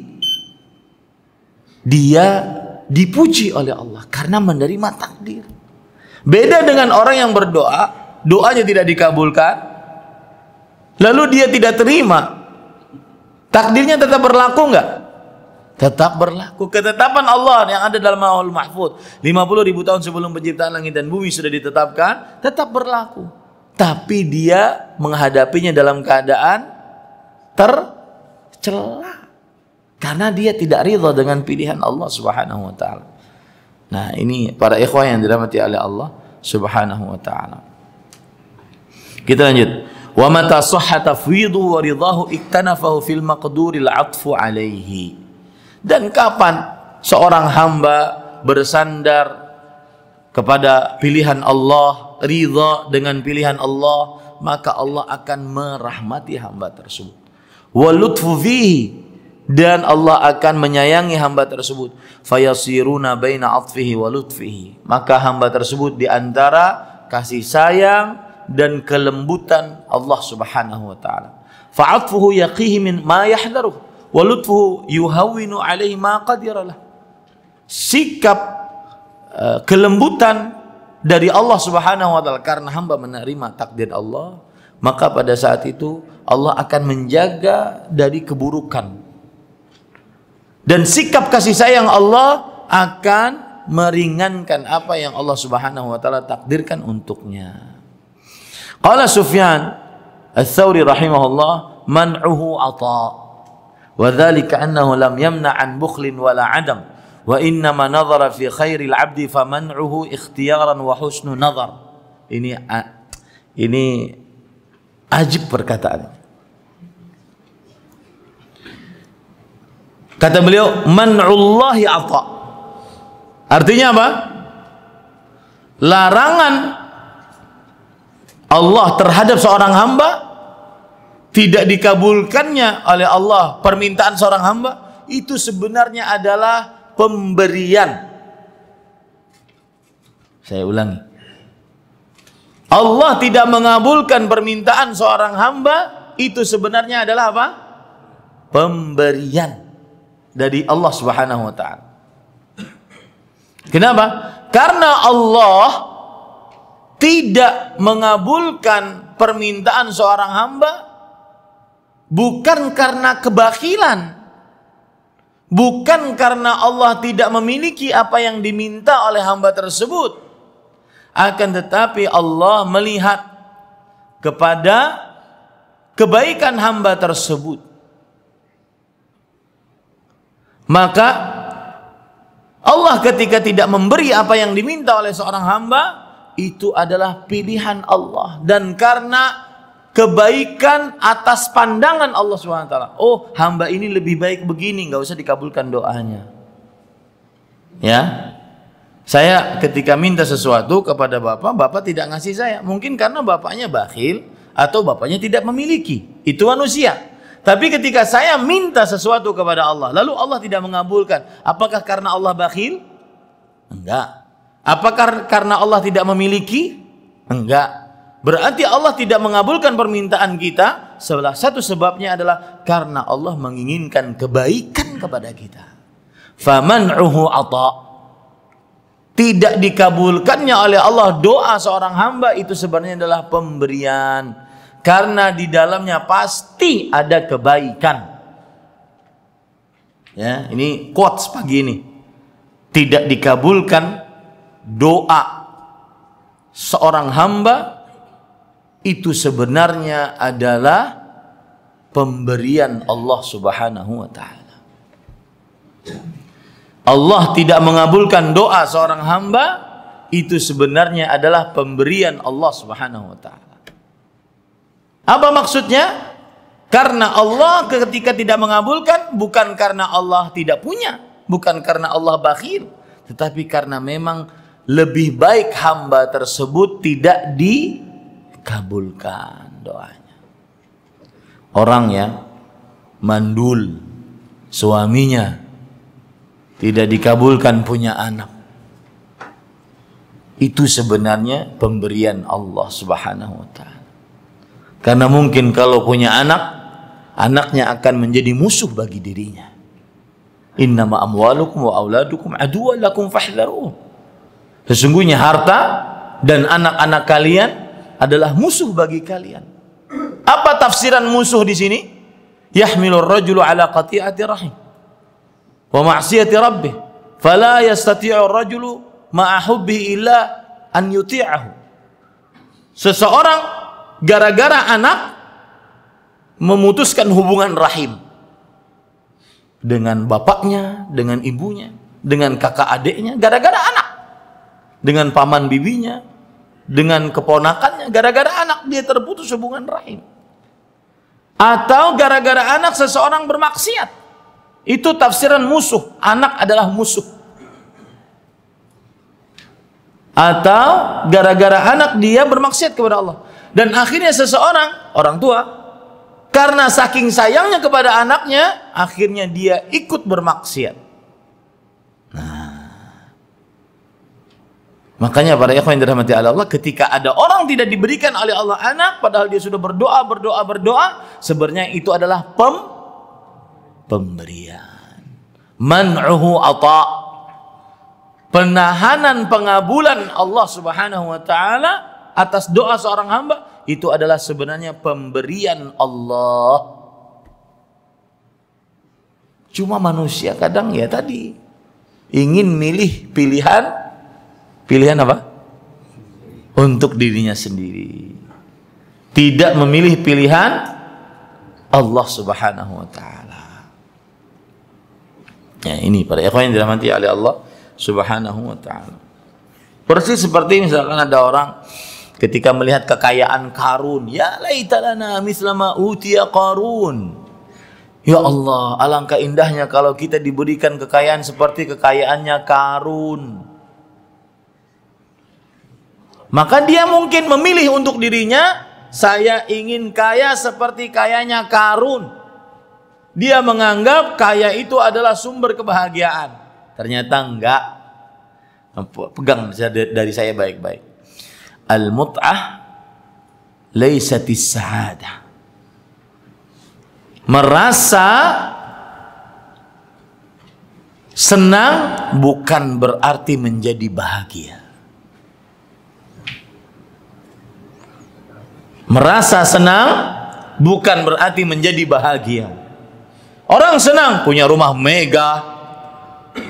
dia dipuji oleh Allah karena menerima takdir. Beda dengan orang yang berdoa, doanya tidak dikabulkan, lalu dia tidak terima, takdirnya tetap berlaku enggak? Tetap berlaku. Ketetapan Allah yang ada dalam Lauhul Mahfuz 50.000 tahun sebelum penciptaan langit dan bumi sudah ditetapkan, tetap berlaku. Tapi dia menghadapinya dalam keadaan tercela karena dia tidak ridha dengan pilihan Allah Subhanahu wa taala. Nah, ini para ikhwah yang dirahmati oleh Allah Subhanahu wa taala. Kita lanjut. Wa mata sahha tafwidu wa ridahu iktanafahu fil maqduril atfu alaihi. Dan kapan seorang hamba bersandar kepada pilihan Allah, ridha dengan pilihan Allah, maka Allah akan merahmati hamba tersebut. Wa lutfu fihi, dan Allah akan menyayangi hamba tersebut. Fayasiruna baina atfihi wa lutfihi, maka hamba tersebut di antara kasih sayang dan kelembutan Allah Subhanahu wa taala. Fa'atfuhu yaqihi min ma yahdharuh wa lutfuhu yuhawwinu alaihi ma qadiralah. Sikap kelembutan dari Allah Subhanahu wa taala, karena hamba menerima takdir Allah, maka pada saat itu Allah akan menjaga dari keburukan. Dan sikap kasih sayang Allah akan meringankan apa yang Allah Subhanahu wa taala takdirkan untuknya. Qala Sufyan Ats-Tsauri rahimahullah, man'uhu ata wa dzalika annahu lam yamna' an bukhlin wala 'adam wa innama nadhara fi khairil 'abdi faman'uhu ikhtiyaran wa husnu nadhar. Ini ajib perkataan. Kata beliau, man'ullahi ata. Artinya apa? Larangan Allah terhadap seorang hamba, tidak dikabulkannya oleh Allah permintaan seorang hamba, itu sebenarnya adalah pemberian. Saya ulangi. Allah tidak mengabulkan permintaan seorang hamba, itu sebenarnya adalah apa? Pemberian dari Allah Subhanahu wa taala. Kenapa? Karena Allah tidak mengabulkan permintaan seorang hamba bukan karena kebakilan, bukan karena Allah tidak memiliki apa yang diminta oleh hamba tersebut, akan tetapi Allah melihat kepada kebaikan hamba tersebut. Maka Allah ketika tidak memberi apa yang diminta oleh seorang hamba, itu adalah pilihan Allah, dan karena kebaikan atas pandangan Allah SWT. Oh, hamba ini lebih baik begini, nggak usah dikabulkan doanya. Ya, saya ketika minta sesuatu kepada bapak, bapak tidak ngasih saya, mungkin karena bapaknya bakhil atau bapaknya tidak memiliki. Itu manusia. Tapi ketika saya minta sesuatu kepada Allah, lalu Allah tidak mengabulkan, apakah karena Allah bakhil? Enggak. Apakah karena Allah tidak memiliki? Enggak. Berarti Allah tidak mengabulkan permintaan kita. Salah satu sebabnya adalah karena Allah menginginkan kebaikan kepada kita. Faman'uhu ata. Tidak dikabulkannya oleh Allah doa seorang hamba, itu sebenarnya adalah pemberian. Karena di dalamnya pasti ada kebaikan. Ya, ini quotes pagi ini. Tidak dikabulkan doa seorang hamba, itu sebenarnya adalah pemberian Allah Subhanahu wa taala. Allah tidak mengabulkan doa seorang hamba, itu sebenarnya adalah pemberian Allah Subhanahu wa taala. Apa maksudnya? Karena Allah ketika tidak mengabulkan, bukan karena Allah tidak punya, bukan karena Allah bakhil, tetapi karena memang lebih baik hamba tersebut tidak dikabulkan doanya. Orang yang mandul, suaminya tidak dikabulkan punya anak, itu sebenarnya pemberian Allah Subhanahu wa taala. Karena mungkin kalau punya anak, anaknya akan menjadi musuh bagi dirinya. Innama amwalukum wa auladukum aduwwan lakum fahdharuh. Sesungguhnya harta dan anak-anak kalian adalah musuh bagi kalian. Apa tafsiran musuh di sini? Yahmilur rajulu ala qati'ati rahim wa ma'siyati rabbih, fala yastati'u ar-rajulu ma'a hubbihi illa an yuti'ahu. Seseorang gara-gara anak memutuskan hubungan rahim dengan bapaknya, dengan ibunya, dengan kakak adiknya, gara-gara anak, dengan paman bibinya, dengan keponakannya, gara-gara anak dia terputus hubungan rahim. Atau gara-gara anak seseorang bermaksiat. Itu tafsiran musuh, anak adalah musuh. Atau gara-gara anak dia bermaksiat kepada Allah. Dan akhirnya seseorang, orang tua, karena saking sayangnya kepada anaknya, akhirnya dia ikut bermaksiat. Nah, makanya para ikhwan yang dirahmati Allah, ketika ada orang tidak diberikan oleh Allah anak, padahal dia sudah berdoa, sebenarnya itu adalah pemberian. Man'uhu ata. penahanan pengabulan Allah Subhanahu wa taala atas doa seorang hamba itu adalah sebenarnya pemberian Allah. Cuma manusia kadang ya tadi ingin milih pilihan apa? Untuk dirinya sendiri. Tidak memilih pilihan Allah Subhanahu wa taala. Ya, ini para ikhwan yang dirahmati oleh Allah Subhanahu wa taala. Persis seperti misalkan ada orang ketika melihat kekayaan Qarun, ya laitalana mislama utiya Qarun. Ya Allah, alangkah indahnya kalau kita diberikan kekayaan seperti kekayaannya Qarun. Maka dia mungkin memilih untuk dirinya, saya ingin kaya seperti kayanya Qarun. Dia menganggap kaya itu adalah sumber kebahagiaan. Ternyata enggak. Pegang dari saya baik-baik. Al-mut'ah laisatis sa'adah. Merasa senang bukan berarti menjadi bahagia. Merasa senang bukan berarti menjadi bahagia. Orang senang punya rumah mega,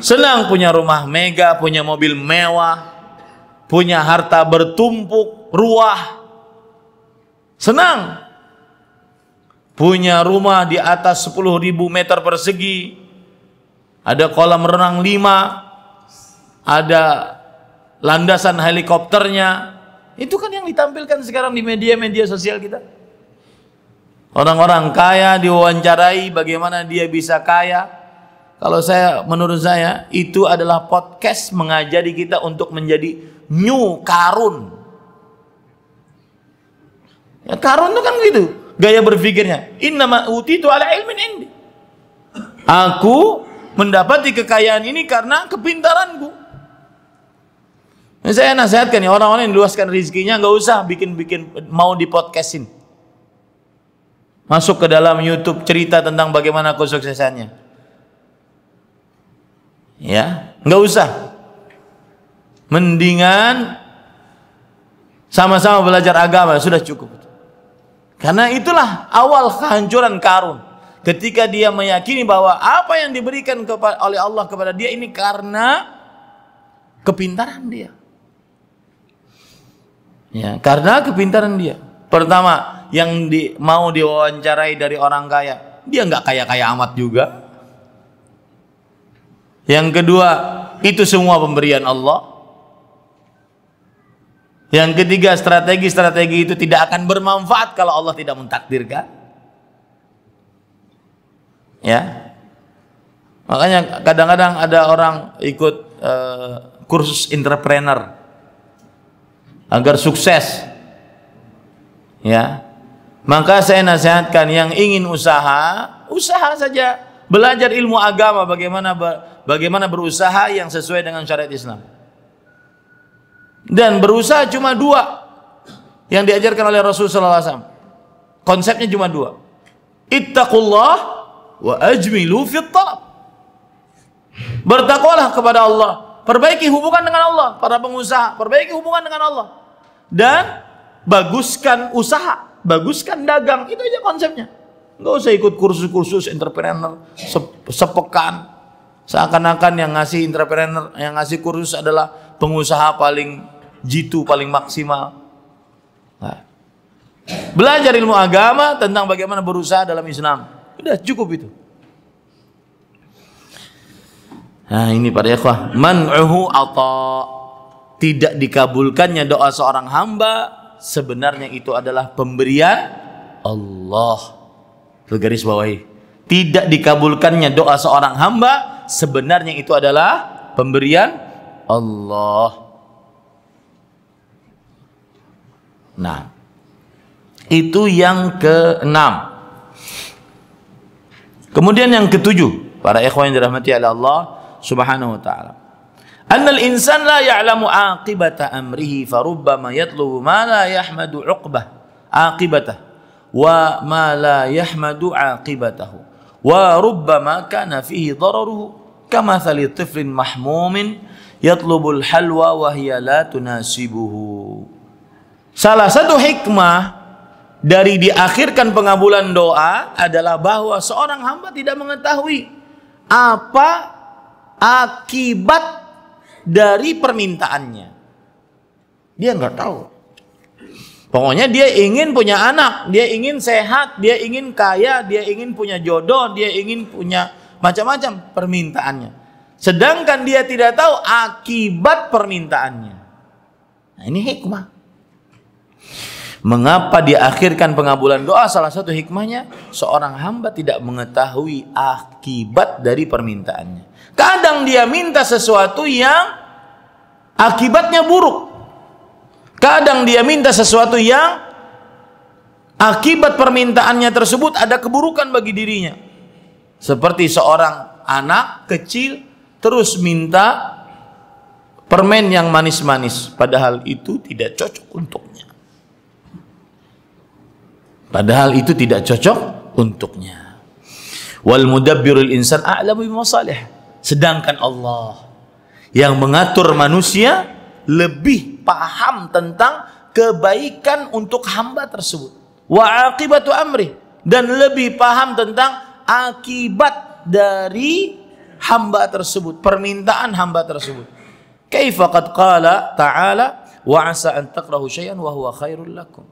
senang punya rumah mega, punya mobil mewah, punya harta bertumpuk ruah, senang punya rumah di atas 10.000 meter persegi, ada kolam renang 5, ada landasan helikopternya. Itu kan yang ditampilkan sekarang di media-media sosial kita. Orang-orang kaya diwawancarai bagaimana dia bisa kaya. Kalau menurut saya itu adalah podcast mengajari kita untuk menjadi new Qarun. Ya, Qarun itu kan gitu gaya berpikirnya. Innama utitu ala ilmin indi. Aku mendapati kekayaan ini karena kepintaranku. Saya nasihatkan ya, orang-orang yang luaskan rezekinya nggak usah bikin mau di podcastin. Masuk ke dalam YouTube cerita tentang bagaimana kesuksesannya. Ya, nggak usah. Mendingan sama-sama belajar agama sudah cukup. Karena itulah awal kehancuran Qarun. Ketika dia meyakini bahwa apa yang diberikan oleh Allah kepada dia ini karena kepintaran dia. Ya, karena kepintaran dia. Pertama, yang mau diwawancarai dari orang kaya, dia nggak kaya-kaya amat juga. Yang kedua, itu semua pemberian Allah. Yang ketiga, strategi-strategi itu tidak akan bermanfaat kalau Allah tidak mentakdirkan. Ya, makanya kadang-kadang ada orang ikut kursus entrepreneur agar sukses. Ya, maka saya nasihatkan yang ingin usaha saja, belajar ilmu agama bagaimana berusaha yang sesuai dengan syariat Islam. Dan berusaha cuma 2 yang diajarkan oleh Rasulullah SAW. Konsepnya cuma 2. Ittaqullah wa ajmilu fit talab. Bertakwalah kepada Allah, perbaiki hubungan dengan Allah. Para pengusaha, perbaiki hubungan dengan Allah. Dan baguskan usaha, baguskan dagang. Itu aja konsepnya. Nggak usah ikut kursus-kursus entrepreneur sepekan. Seakan-akan yang ngasih entrepreneur, yang ngasih kursus adalah pengusaha paling jitu, paling maksimal. Nah, belajar ilmu agama tentang bagaimana berusaha dalam Islam. Udah cukup itu. Nah, ini para ikhwah, man'uhu ata, tidak dikabulkannya doa seorang hamba sebenarnya itu adalah pemberian Allah. Garis bawahi. Tidak dikabulkannya doa seorang hamba sebenarnya itu adalah pemberian Allah. Nah, itu yang ke-6. Kemudian yang ke-7, para ikhwan yang dirahmati oleh Allah Subhanahu wa taala. Annal insan la ya'lamu aqibata amrihi farubbama yatlubu ma la yahmadu 'uqbah aqibatah wa ma la yahmadu aqibatahu wa rubbama kana fihi dararuhu kamathali tiflin mahmumin yatlubul halwa wa hiya la tunasibuhu. Salah satu hikmah dari diakhirkan pengabulan doa adalah bahwa seorang hamba tidak mengetahui apa akibat dari permintaannya. Dia nggak tahu. Pokoknya dia ingin punya anak, dia ingin sehat, dia ingin kaya, dia ingin punya jodoh, dia ingin punya macam-macam permintaannya. Sedangkan dia tidak tahu akibat permintaannya. Nah, ini hikmah. Mengapa diakhirkan pengabulan doa? Salah satu hikmahnya, seorang hamba tidak mengetahui akibat dari permintaannya. Kadang dia minta sesuatu yang akibatnya buruk. Kadang dia minta sesuatu yang akibat permintaannya tersebut ada keburukan bagi dirinya. Seperti seorang anak kecil terus minta permen yang manis-manis, padahal itu tidak cocok untuknya. Padahal itu tidak cocok untuknya. Wal mudabbirul insan a'lamu bimasalih. Sedangkan Allah yang mengatur manusia lebih paham tentang kebaikan untuk hamba tersebut. Wa aqibatu amri, dan lebih paham tentang akibat dari hamba tersebut, permintaan hamba tersebut. Kaifa qad qala ta'ala wa 'asa an takrahu syai'an wa huwa khairul lakum.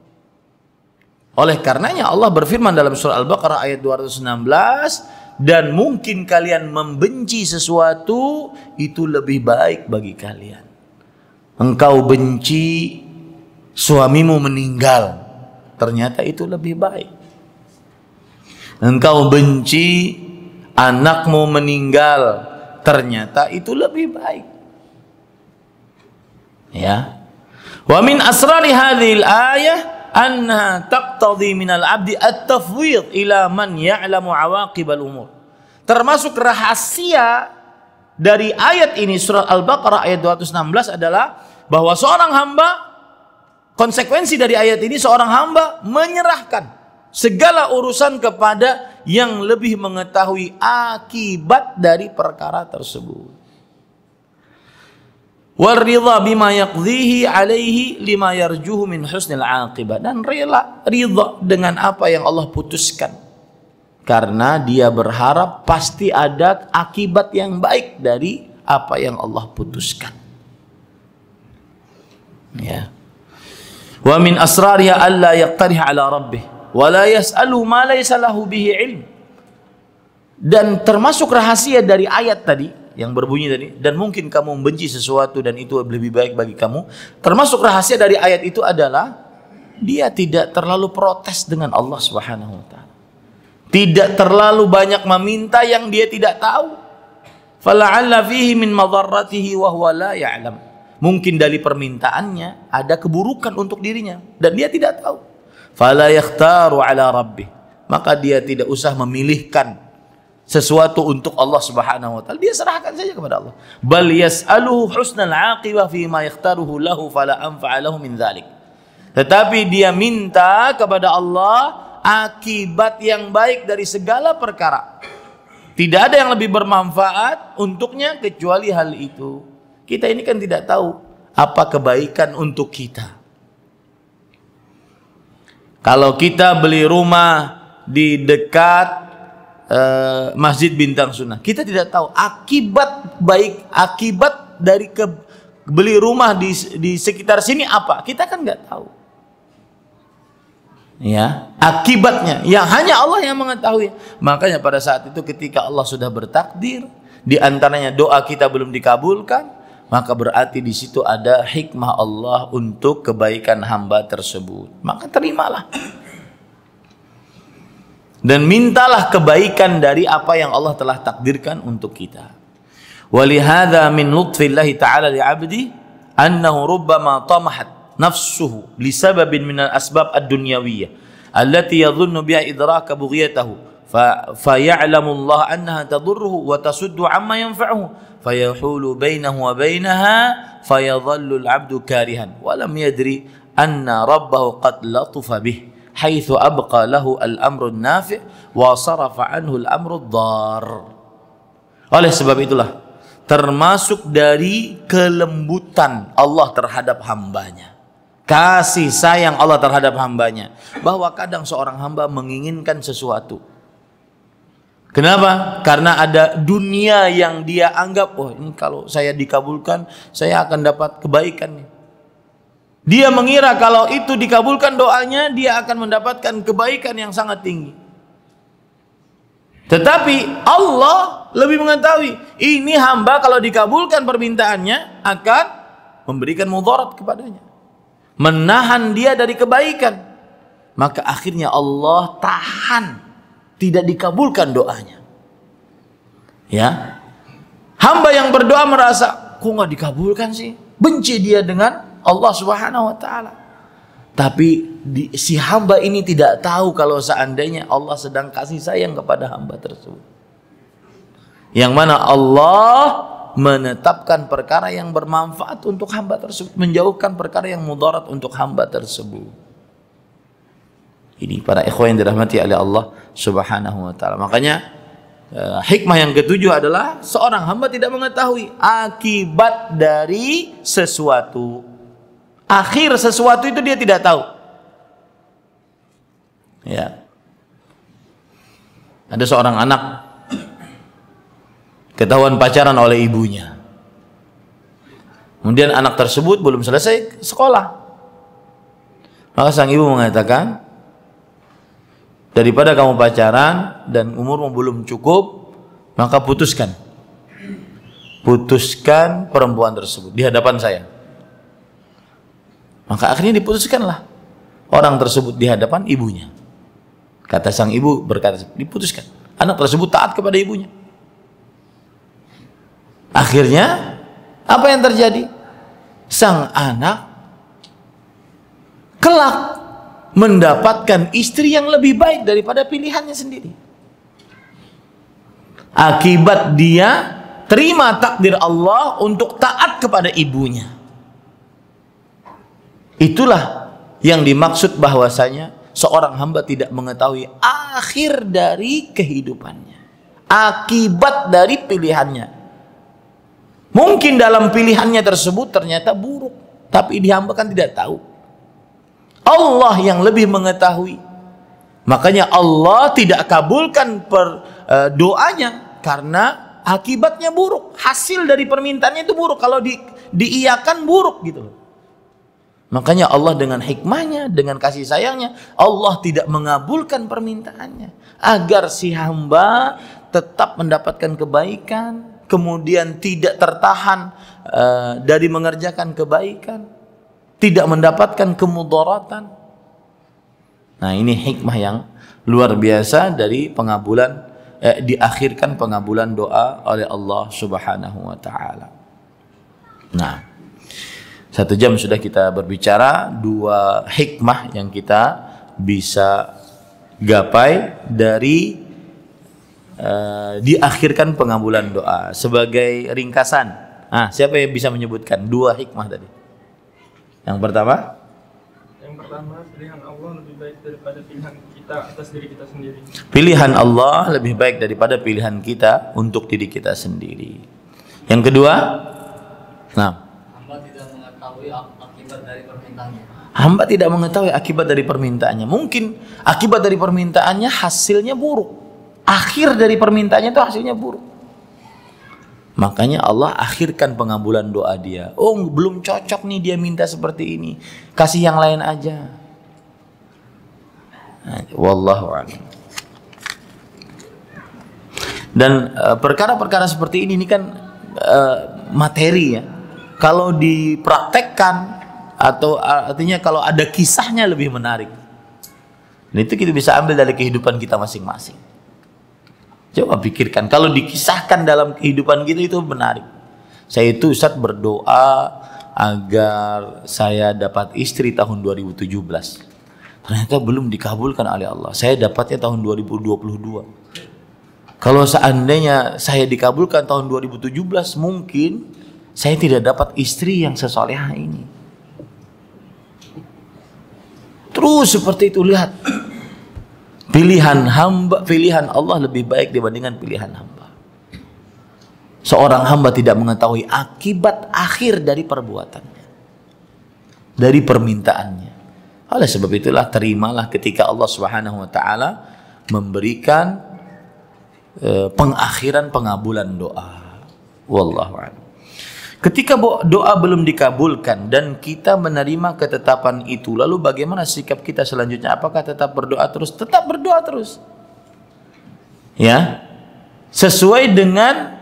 Oleh karenanya Allah berfirman dalam surah Al-Baqarah ayat 216, dan mungkin kalian membenci sesuatu itu lebih baik bagi kalian. Engkau benci suamimu meninggal, ternyata itu lebih baik. Engkau benci anakmu meninggal, ternyata itu lebih baik. Ya. Wa min asrari hadhil ayah annaha taqtadhi minal abdi at-tafwid ila man ya'lamu awaqibal umur. Termasuk rahasia dari ayat ini, surah Al-Baqarah ayat 216 adalah bahwa seorang hamba, konsekuensi dari ayat ini, seorang hamba menyerahkan segala urusan kepada yang lebih mengetahui akibat dari perkara tersebut. Wal ridha bima yaqdhihi alaihi lima yarjuhu min husnil aqibah, dan ridha dengan apa yang Allah putuskan, karena dia berharap pasti ada akibat yang baik dari apa yang Allah putuskan. Ya. Wa min asrariha alla yaqtarih ala rabbih wa la yas'alu ma laysa lahu bihi ilm. Dan termasuk rahasia dari ayat tadi yang berbunyi tadi, dan mungkin kamu membenci sesuatu dan itu lebih baik bagi kamu. Termasuk rahasia dari ayat itu adalah dia tidak terlalu protes dengan Allah Subhanahu wa taala. Tidak terlalu banyak meminta yang dia tidak tahu. Fala'alla fihi min madarratihi wa huwa la ya'lam. Mungkin dari permintaannya ada keburukan untuk dirinya dan dia tidak tahu. Fala yakhtaru ala rabbih, maka dia tidak usah memilihkan sesuatu untuk Allah Subhanahu wa taala. Dia serahkan saja kepada Allah. Bal yas'aluhu husnal aqibah fi ma yakhtaruhu lahu fala anfa'a lahu min dzalik. Tetapi dia minta kepada Allah akibat yang baik dari segala perkara. Tidak ada yang lebih bermanfaat untuknya kecuali hal itu. Kita ini kan tidak tahu apa kebaikan untuk kita. Kalau kita beli rumah di dekat Masjid Bintang Sunnah, kita tidak tahu akibat dari beli rumah di sekitar sini apa. Kita kan nggak tahu. Ya, akibatnya yang hanya Allah yang mengetahui. Makanya pada saat itu ketika Allah sudah bertakdir, di antaranya doa kita belum dikabulkan, maka berarti di situ ada hikmah Allah untuk kebaikan hamba tersebut. Maka terimalah. Dan mintalah kebaikan dari apa yang Allah telah takdirkan untuk kita. Walihada min lutfillahi ta'ala li'abdi annahu rubbama tamahat nafsuhu lisababin minal asbab ad-dunyawiyyah allati yadhunnu biha idraka bughiyatahu faya'lamu Allah annaha tadurruhu wa tasuddu amma yanfa'uhu fayahulu bainahu wa bainaha fayadhallu al-'abdu karihan wa lam yadri anna rabbahu qad latufa bih haitsu abqa lahu al-amru an-nafi' wa sarafa anhu al-amru ad-dar. Oleh sebab itulah, termasuk dari kelembutan Allah terhadap hambanya, kasih sayang Allah terhadap hambanya, bahwa kadang seorang hamba menginginkan sesuatu. Kenapa? Karena ada dunia yang dia anggap, oh ini kalau saya dikabulkan, saya akan dapat kebaikan nih. Dia mengira kalau itu dikabulkan doanya, dia akan mendapatkan kebaikan yang sangat tinggi. Tetapi Allah lebih mengetahui, ini hamba kalau dikabulkan permintaannya akan memberikan mudarat kepadanya, menahan dia dari kebaikan. Maka akhirnya Allah tahan, tidak dikabulkan doanya. Ya, hamba yang berdoa merasa, kok nggak dikabulkan sih? Benci dia dengan Allah Subhanahu Wa Taala. Tapi si hamba ini tidak tahu kalau seandainya Allah sedang kasih sayang kepada hamba tersebut. Yang mana Allah menetapkan perkara yang bermanfaat untuk hamba tersebut, menjauhkan perkara yang mudarat untuk hamba tersebut. Ini para ikhwan yang dirahmati oleh Allah Subhanahu Wa Taala. Makanya hikmah yang ketujuh adalah seorang hamba tidak mengetahui akibat dari sesuatu. Akhir sesuatu itu dia tidak tahu. Ya. Ada seorang anak ketahuan pacaran oleh ibunya. Kemudian anak tersebut belum selesai sekolah. Maka sang ibu mengatakan, daripada kamu pacaran dan umurmu belum cukup, maka putuskan. Putuskan perempuan tersebut di hadapan saya. Maka akhirnya diputuskanlah orang tersebut di hadapan ibunya. Kata sang ibu berkata, diputuskan. Anak tersebut taat kepada ibunya. Akhirnya apa yang terjadi? Sang anak kelak mendapatkan istri yang lebih baik daripada pilihannya sendiri. Akibat dia terima takdir Allah untuk taat kepada ibunya. Itulah yang dimaksud bahwasanya seorang hamba tidak mengetahui akhir dari kehidupannya, akibat dari pilihannya. Mungkin dalam pilihannya tersebut ternyata buruk, tapi hamba kan tidak tahu. Allah yang lebih mengetahui. Makanya Allah tidak kabulkan doanya karena akibatnya buruk. Hasil dari permintaannya itu buruk. Kalau diiyakan buruk gitu loh. Makanya Allah dengan hikmahnya, dengan kasih sayangnya, Allah tidak mengabulkan permintaannya agar si hamba tetap mendapatkan kebaikan, kemudian tidak tertahan dari mengerjakan kebaikan, tidak mendapatkan kemudaratan. Nah, ini hikmah yang luar biasa dari pengabulan, diakhirkan pengabulan doa oleh Allah Subhanahu Wa Taala. Nah, 1 jam sudah kita berbicara, 2 hikmah yang kita bisa gapai dari diakhirkan pengabulan doa. Sebagai ringkasan, siapa yang bisa menyebutkan 2 hikmah tadi? Yang pertama, pilihan Allah lebih baik daripada pilihan kita atas diri kita sendiri. Pilihan Allah lebih baik daripada pilihan kita untuk diri kita sendiri. Yang kedua, hamba tidak mengetahui akibat dari permintaannya. Mungkin akibat dari permintaannya hasilnya buruk. Akhir dari permintaannya itu hasilnya buruk. Makanya Allah akhirkan pengabulan doa dia. Oh, belum cocok nih dia minta seperti ini. Kasih yang lain aja. Wallahu a'lam. Dan perkara-perkara seperti ini kan materi ya. Kalau dipraktekkan atau artinya kalau ada kisahnya lebih menarik. Dan itu kita bisa ambil dari kehidupan kita masing-masing. Coba pikirkan, kalau dikisahkan dalam kehidupan kita itu menarik. Saya itu Ustaz berdoa agar saya dapat istri tahun 2017. Ternyata belum dikabulkan oleh Allah. Saya dapatnya tahun 2022. Kalau seandainya saya dikabulkan tahun 2017, mungkin saya tidak dapat istri yang sesolehah ini. Terus seperti itu, lihat. Pilihan hamba, pilihan Allah lebih baik dibandingkan pilihan hamba. seorang hamba tidak mengetahui akibat akhir dari perbuatannya, dari permintaannya. Oleh sebab itulah terimalah ketika Allah Subhanahu wa taala memberikan pengakhiran pengabulan doa. Wallahu a'lam. Ketika doa belum dikabulkan dan kita menerima ketetapan itu, lalu bagaimana sikap kita selanjutnya? Apakah tetap berdoa terus? Tetap berdoa terus. Ya. Sesuai dengan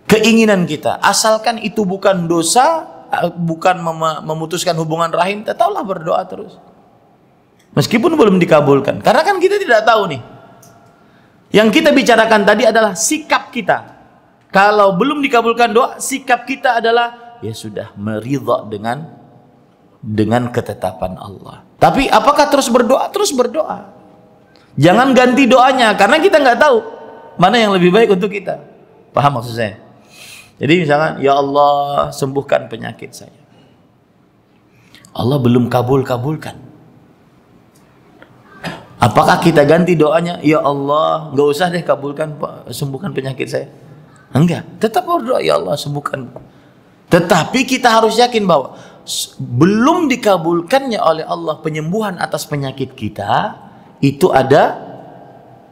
keinginan kita. Asalkan itu bukan dosa, bukan memutuskan hubungan rahim, tetaplah berdoa terus. Meskipun belum dikabulkan. Karena kan kita tidak tahu nih. Yang kita bicarakan tadi adalah sikap kita. Kalau belum dikabulkan doa, sikap kita adalah ya sudah meridha dengan ketetapan Allah. Tapi apakah terus berdoa? Terus berdoa. Jangan ganti doanya karena kita nggak tahu mana yang lebih baik untuk kita. Paham maksud saya? Jadi misalkan, ya Allah sembuhkan penyakit saya. Allah belum kabulkan. Apakah kita ganti doanya? Ya Allah, nggak usah deh kabulkan, sembuhkan penyakit saya. Enggak, tetap berdoa, ya Allah sembuhkan. Tetapi kita harus yakin bahwa belum dikabulkannya oleh Allah penyembuhan atas penyakit kita, itu ada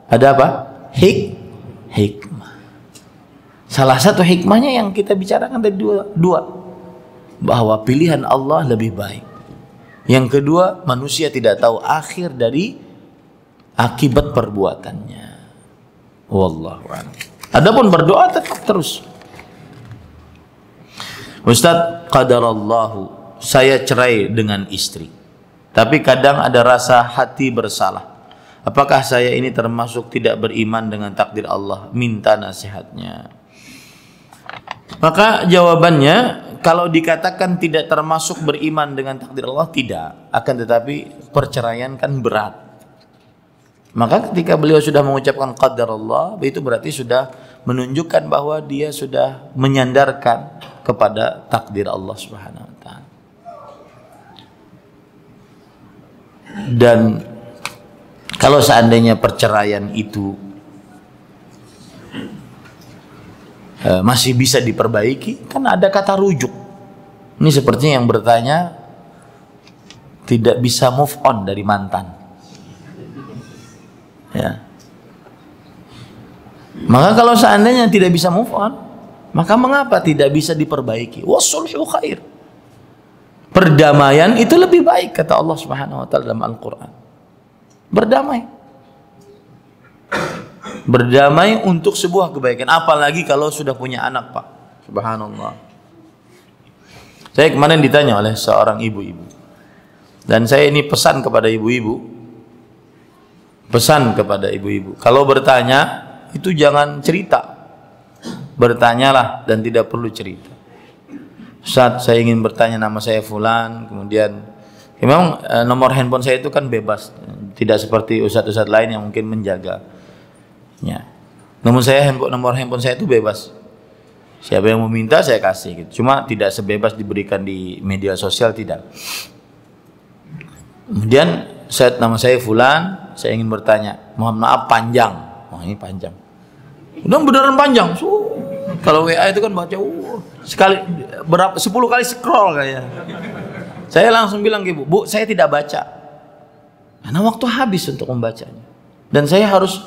apa? Hikmah. Salah satu hikmahnya yang kita bicarakan tadi dua. Bahwa pilihan Allah lebih baik. Yang kedua, manusia tidak tahu akhir dari akibat perbuatannya. Wallahu a'lam. Adapun berdoa tetap terus. Ustaz, qadarallahu, saya cerai dengan istri. Tapi kadang ada rasa hati bersalah. Apakah saya ini termasuk tidak beriman dengan takdir Allah? Minta nasihatnya. Maka jawabannya, kalau dikatakan tidak termasuk beriman dengan takdir Allah, tidak. Akan tetapi perceraian kan berat. Maka ketika beliau sudah mengucapkan qadar Allah, itu berarti sudah menunjukkan bahwa dia sudah menyandarkan kepada takdir Allah Subhanahu wa taala. Dan kalau seandainya perceraian itu masih bisa diperbaiki, kan ada kata rujuk. Ini sepertinya yang bertanya tidak bisa move on dari mantan. Ya. Maka kalau seandainya tidak bisa move on, maka mengapa tidak bisa diperbaiki? Wasulhu khair. Perdamaian itu lebih baik, kata Allah Subhanahu wa taala dalam Al-Qur'an. Berdamai. Berdamai untuk sebuah kebaikan, apalagi kalau sudah punya anak, Pak. Subhanallah. Saya kemarin ditanya oleh seorang ibu-ibu. Dan saya ini pesan kepada ibu-ibu. Kalau bertanya itu jangan cerita, bertanyalah dan tidak perlu cerita. Ustaz, saya ingin bertanya, nama saya Fulan, kemudian memang nomor handphone saya itu kan bebas, tidak seperti ustaz-ustaz lain yang mungkin menjaga. Ya. Nomor handphone saya itu bebas. Siapa yang meminta saya kasih gitu. Cuma tidak sebebas diberikan di media sosial, tidak. Kemudian nama saya Fulan, saya ingin bertanya, mohon maaf panjang. Oh, ini panjang. Udah beneran panjang. Kalau WA itu kan baca sekali berapa 10 kali scroll kayaknya. Saya langsung bilang ke Ibu, Bu, saya tidak baca. Karena waktu habis untuk membacanya. Dan saya harus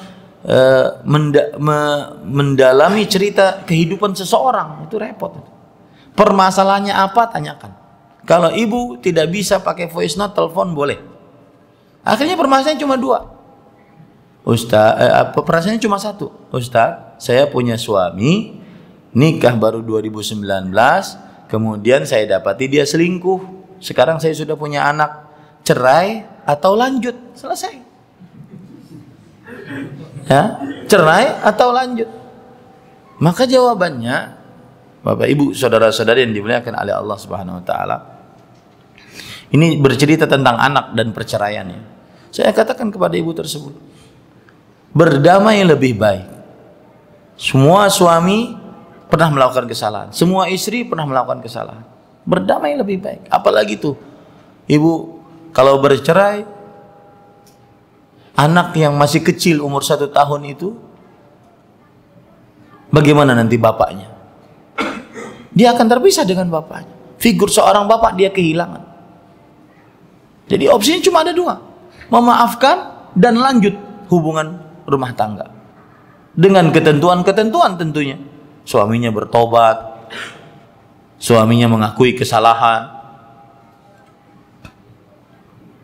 mendalami cerita kehidupan seseorang, itu repot. Permasalahannya apa, tanyakan. Kalau ibu tidak bisa pakai voice note, telepon boleh. Akhirnya permasalahannya cuma 2. Permasalahannya cuma 1. Ustaz, saya punya suami, nikah baru 2019, kemudian saya dapati dia selingkuh. Sekarang saya sudah punya anak, cerai atau lanjut? Selesai. Ya, cerai atau lanjut? Maka jawabannya, Bapak Ibu, saudara-saudari yang dimuliakan oleh Allah Subhanahu wa taala, ini bercerita tentang anak dan perceraiannya. Saya katakan kepada ibu tersebut, berdamai lebih baik. Semua suami pernah melakukan kesalahan, semua istri pernah melakukan kesalahan. Berdamai lebih baik. Apalagi tuh, ibu kalau bercerai, anak yang masih kecil umur 1 tahun itu Bagaimana nanti bapaknya? Dia akan terpisah dengan bapaknya. Figur seorang bapak dia kehilangan. Jadi opsinya cuma ada dua. Memaafkan dan lanjut hubungan rumah tangga. Dengan ketentuan-ketentuan tentunya. Suaminya bertobat. Suaminya mengakui kesalahan.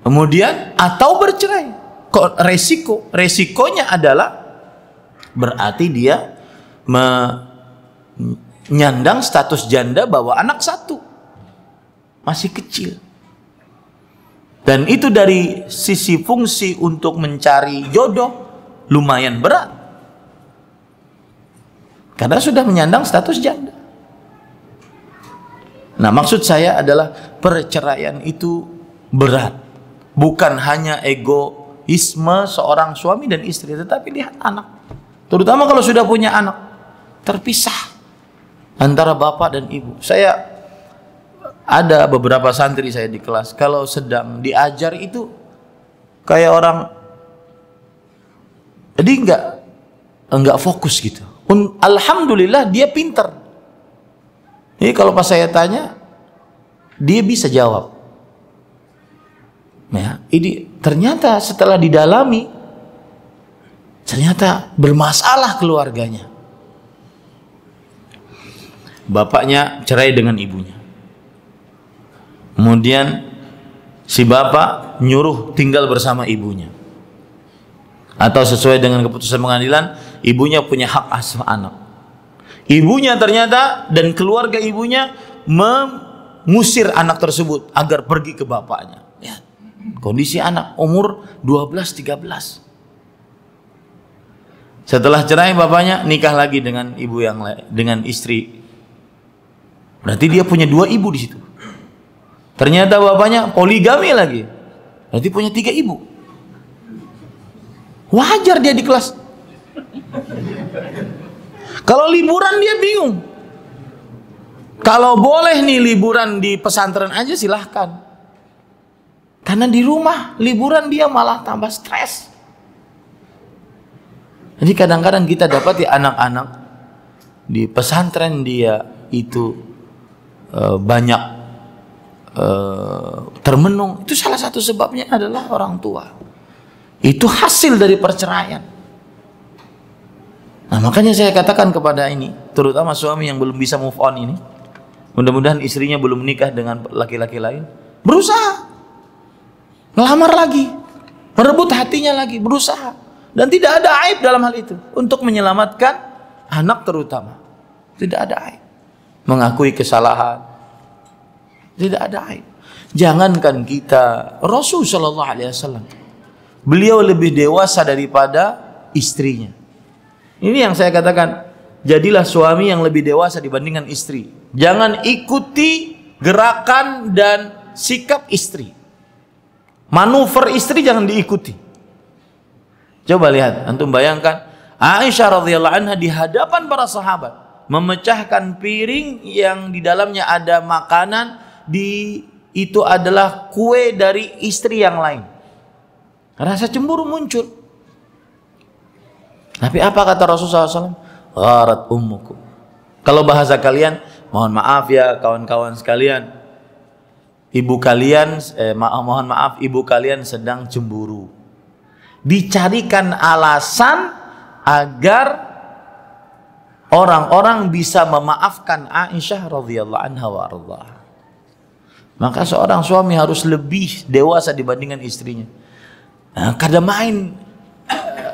Kemudian atau bercerai. Kok resikonya adalah berarti dia menyandang status janda bawa anak satu. Masih kecil. Dan itu dari sisi fungsi untuk mencari jodoh lumayan berat. Karena sudah menyandang status janda. Nah, maksud saya adalah perceraian itu berat. Bukan hanya egoisme seorang suami dan istri, tetapi lihat anak. Terutama kalau sudah punya anak, terpisah antara bapak dan ibu. Saya ada beberapa santri saya di kelas, kalau sedang diajar itu kayak orang, jadi enggak fokus gitu. Alhamdulillah dia pinter. Jadi kalau pas saya tanya, dia bisa jawab. Ya, ini ternyata setelah didalami, ternyata bermasalah keluarganya. Bapaknya cerai dengan ibunya. Kemudian si bapak nyuruh tinggal bersama ibunya. Atau sesuai dengan keputusan pengadilan, ibunya punya hak asuh anak. Ibunya ternyata dan keluarga ibunya mengusir anak tersebut agar pergi ke bapaknya. Ya, kondisi anak umur 12-13. Setelah cerai bapaknya nikah lagi dengan ibu yang lain, dengan istri. Berarti dia punya 2 ibu di situ. Ternyata bapaknya poligami lagi. Berarti punya 3 ibu. Wajar dia di kelas. Kalau liburan dia bingung. Kalau boleh nih liburan di pesantren aja silahkan. Karena di rumah liburan dia malah tambah stres. Jadi kadang-kadang kita dapat ya anak-anak di pesantren dia itu banyak termenung. Itu salah satu sebabnya adalah orang tua. Itu hasil dari perceraian. Nah, makanya saya katakan kepada ini, terutama suami yang belum bisa move on ini, mudah-mudahan istrinya belum menikah dengan laki-laki lain, berusaha ngelamar lagi, merebut hatinya lagi, berusaha. Dan tidak ada aib dalam hal itu untuk menyelamatkan anak terutama. Tidak ada aib. Mengakui kesalahan. Tidak ada aib. Jangankan kita, Rasul sallallahu alaihi wasallam, beliau lebih dewasa daripada istrinya. Ini yang saya katakan, jadilah suami yang lebih dewasa dibandingkan istri. Jangan ikuti gerakan dan sikap istri. Manuver istri jangan diikuti. Coba lihat, antum bayangkan Aisyah radhiyallahu anha di hadapan para sahabat memecahkan piring yang di dalamnya ada makanan, itu adalah kue dari istri yang lain. Rasa cemburu muncul. Tapi apa kata Rasulullah SAW? Gharat ummukum. Kalau bahasa kalian, mohon maaf ya kawan-kawan sekalian, ibu kalian, mohon maaf, ibu kalian sedang cemburu. Dicarikan alasan agar orang-orang bisa memaafkan Aisyah radhiyallahu anha wa ardhaha. Maka seorang suami harus lebih dewasa dibandingkan istrinya. Nah, kadang main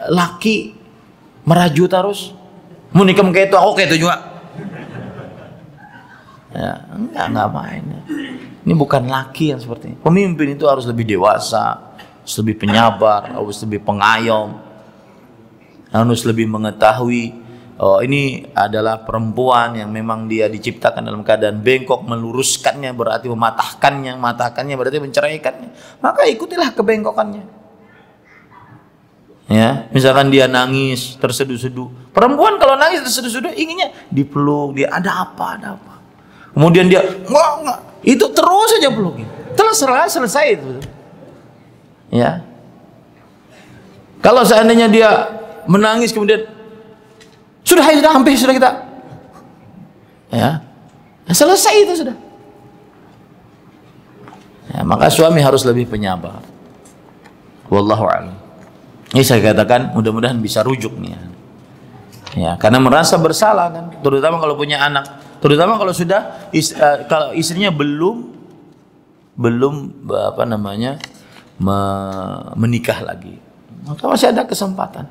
laki meraju terus, mau nikah kayak itu, aku kayak itu juga. Ya, enggak main. Ini bukan laki yang seperti ini. Pemimpin itu harus lebih dewasa, harus lebih penyabar, harus lebih pengayom, harus lebih mengetahui, oh ini adalah perempuan yang memang dia diciptakan dalam keadaan bengkok, meluruskannya berarti mematahkannya, mematahkannya berarti menceraikannya. Maka ikutilah kebengkokannya. Ya, misalkan dia nangis terseduh-seduh. Perempuan kalau nangis terseduh-seduh inginnya dipeluk, dia ada apa. Kemudian dia enggak. Itu terus saja peluknya. Selesai itu. Ya. Kalau seandainya dia menangis kemudian Sudah hampir sudah kita. Ya. Selesai itu sudah. Ya, maka suami harus lebih penyabar. Wallahu a'lam. Ini saya katakan mudah-mudahan bisa rujuk nih. Ya, karena merasa bersalah kan, terutama kalau punya anak, terutama kalau sudah kalau istrinya belum menikah lagi, maka masih ada kesempatan.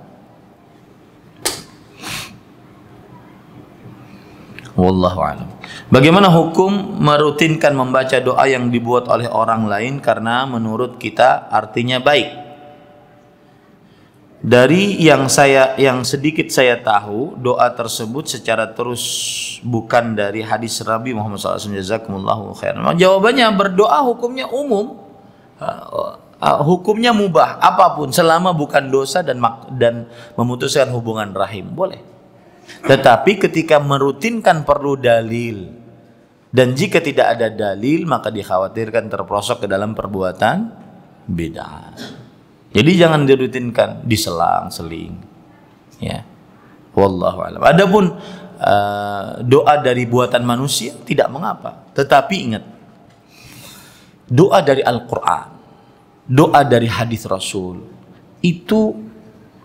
Wallahu a'lam. Bagaimana hukum merutinkan membaca doa yang dibuat oleh orang lain karena menurut kita artinya baik? Dari yang sedikit saya tahu, doa tersebut secara terus bukan dari hadis Nabi Muhammad SAW. Jazakumullahu khairan. Jawabannya, berdoa hukumnya umum, hukumnya mubah, apapun selama bukan dosa dan memutuskan hubungan rahim, boleh. Tetapi ketika merutinkan perlu dalil, dan jika tidak ada dalil maka dikhawatirkan terprosok ke dalam perbuatan bid'ah. Jadi jangan dirutinkan, diselang-seling. Ya. Wallahu a'lam. Adapun doa dari buatan manusia tidak mengapa. Tetapi ingat, doa dari Al-Qur'an, doa dari hadis Rasul itu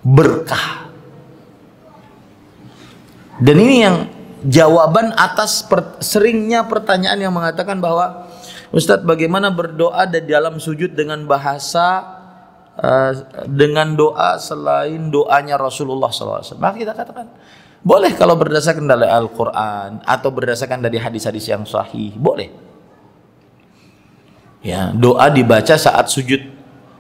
berkah. Dan ini yang jawaban atas seringnya pertanyaan yang mengatakan bahwa Ustadz, bagaimana berdoa di dalam sujud dengan bahasa dengan doa selain doanya Rasulullah SAW. Maka kita katakan boleh kalau berdasarkan dari Al-Quran atau berdasarkan dari hadis-hadis yang sahih, boleh. Ya, doa dibaca saat sujud,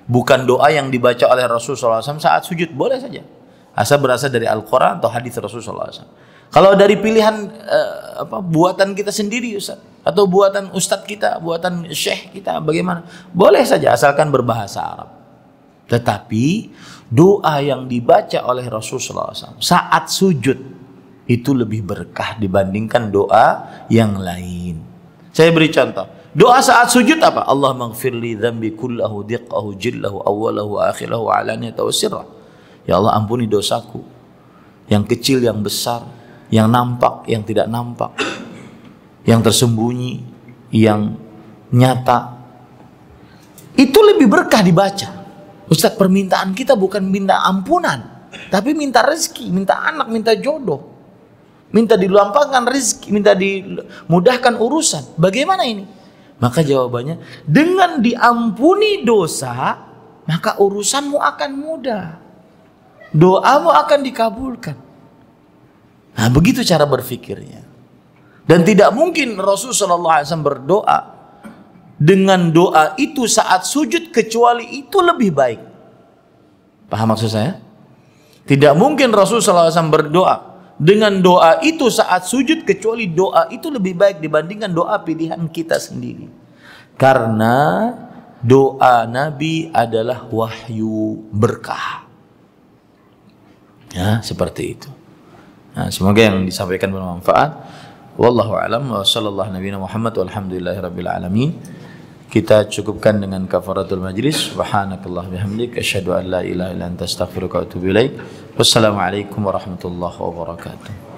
bukan doa yang dibaca oleh Rasulullah SAW saat sujud, boleh saja. Asal berasal dari Al-Quran atau hadis Rasulullah SAW. Kalau dari pilihan buatan kita sendiri Ustaz, atau buatan ustadz kita, buatan syekh kita, bagaimana? Boleh saja asalkan berbahasa Arab. Tetapi doa yang dibaca oleh Rasulullah SAW saat sujud itu lebih berkah dibandingkan doa yang lain. Saya beri contoh. Doa saat sujud apa? Allah maghfirli dzambi kullahu diqqahu jillahu awwalahu akhirahu alaniyatahu sirra. Ya Allah, ampuni dosaku, yang kecil, yang besar, yang nampak, yang tidak nampak, yang tersembunyi, yang nyata. Itu lebih berkah dibaca. Ustaz, permintaan kita bukan minta ampunan, tapi minta rezeki, minta anak, minta jodoh, minta dilampangkan rezeki, minta dimudahkan urusan. Bagaimana ini? Maka jawabannya, dengan diampuni dosa, maka urusanmu akan mudah, doamu akan dikabulkan. Nah, begitu cara berfikirnya. Dan tidak mungkin Rasulullah SAW berdoa dengan doa itu saat sujud kecuali itu lebih baik. Paham maksud saya? Tidak mungkin Rasulullah SAW berdoa dengan doa itu saat sujud kecuali doa itu lebih baik dibandingkan doa pilihan kita sendiri. Karena doa Nabi adalah wahyu berkah. Ya, seperti itu. Nah, semoga yang disampaikan bermanfaat. Wallahu a'lam wa sallallahu nabiyana Muhammad walhamdulillahirabbil alamin. Kita cukupkan dengan kafaratul majlis. Subhanakallah bihamdik asyhadu an la ilaha illa anta astaghfiruka wa atubu ilaik. Wassalamualaikum warahmatullahi wabarakatuh.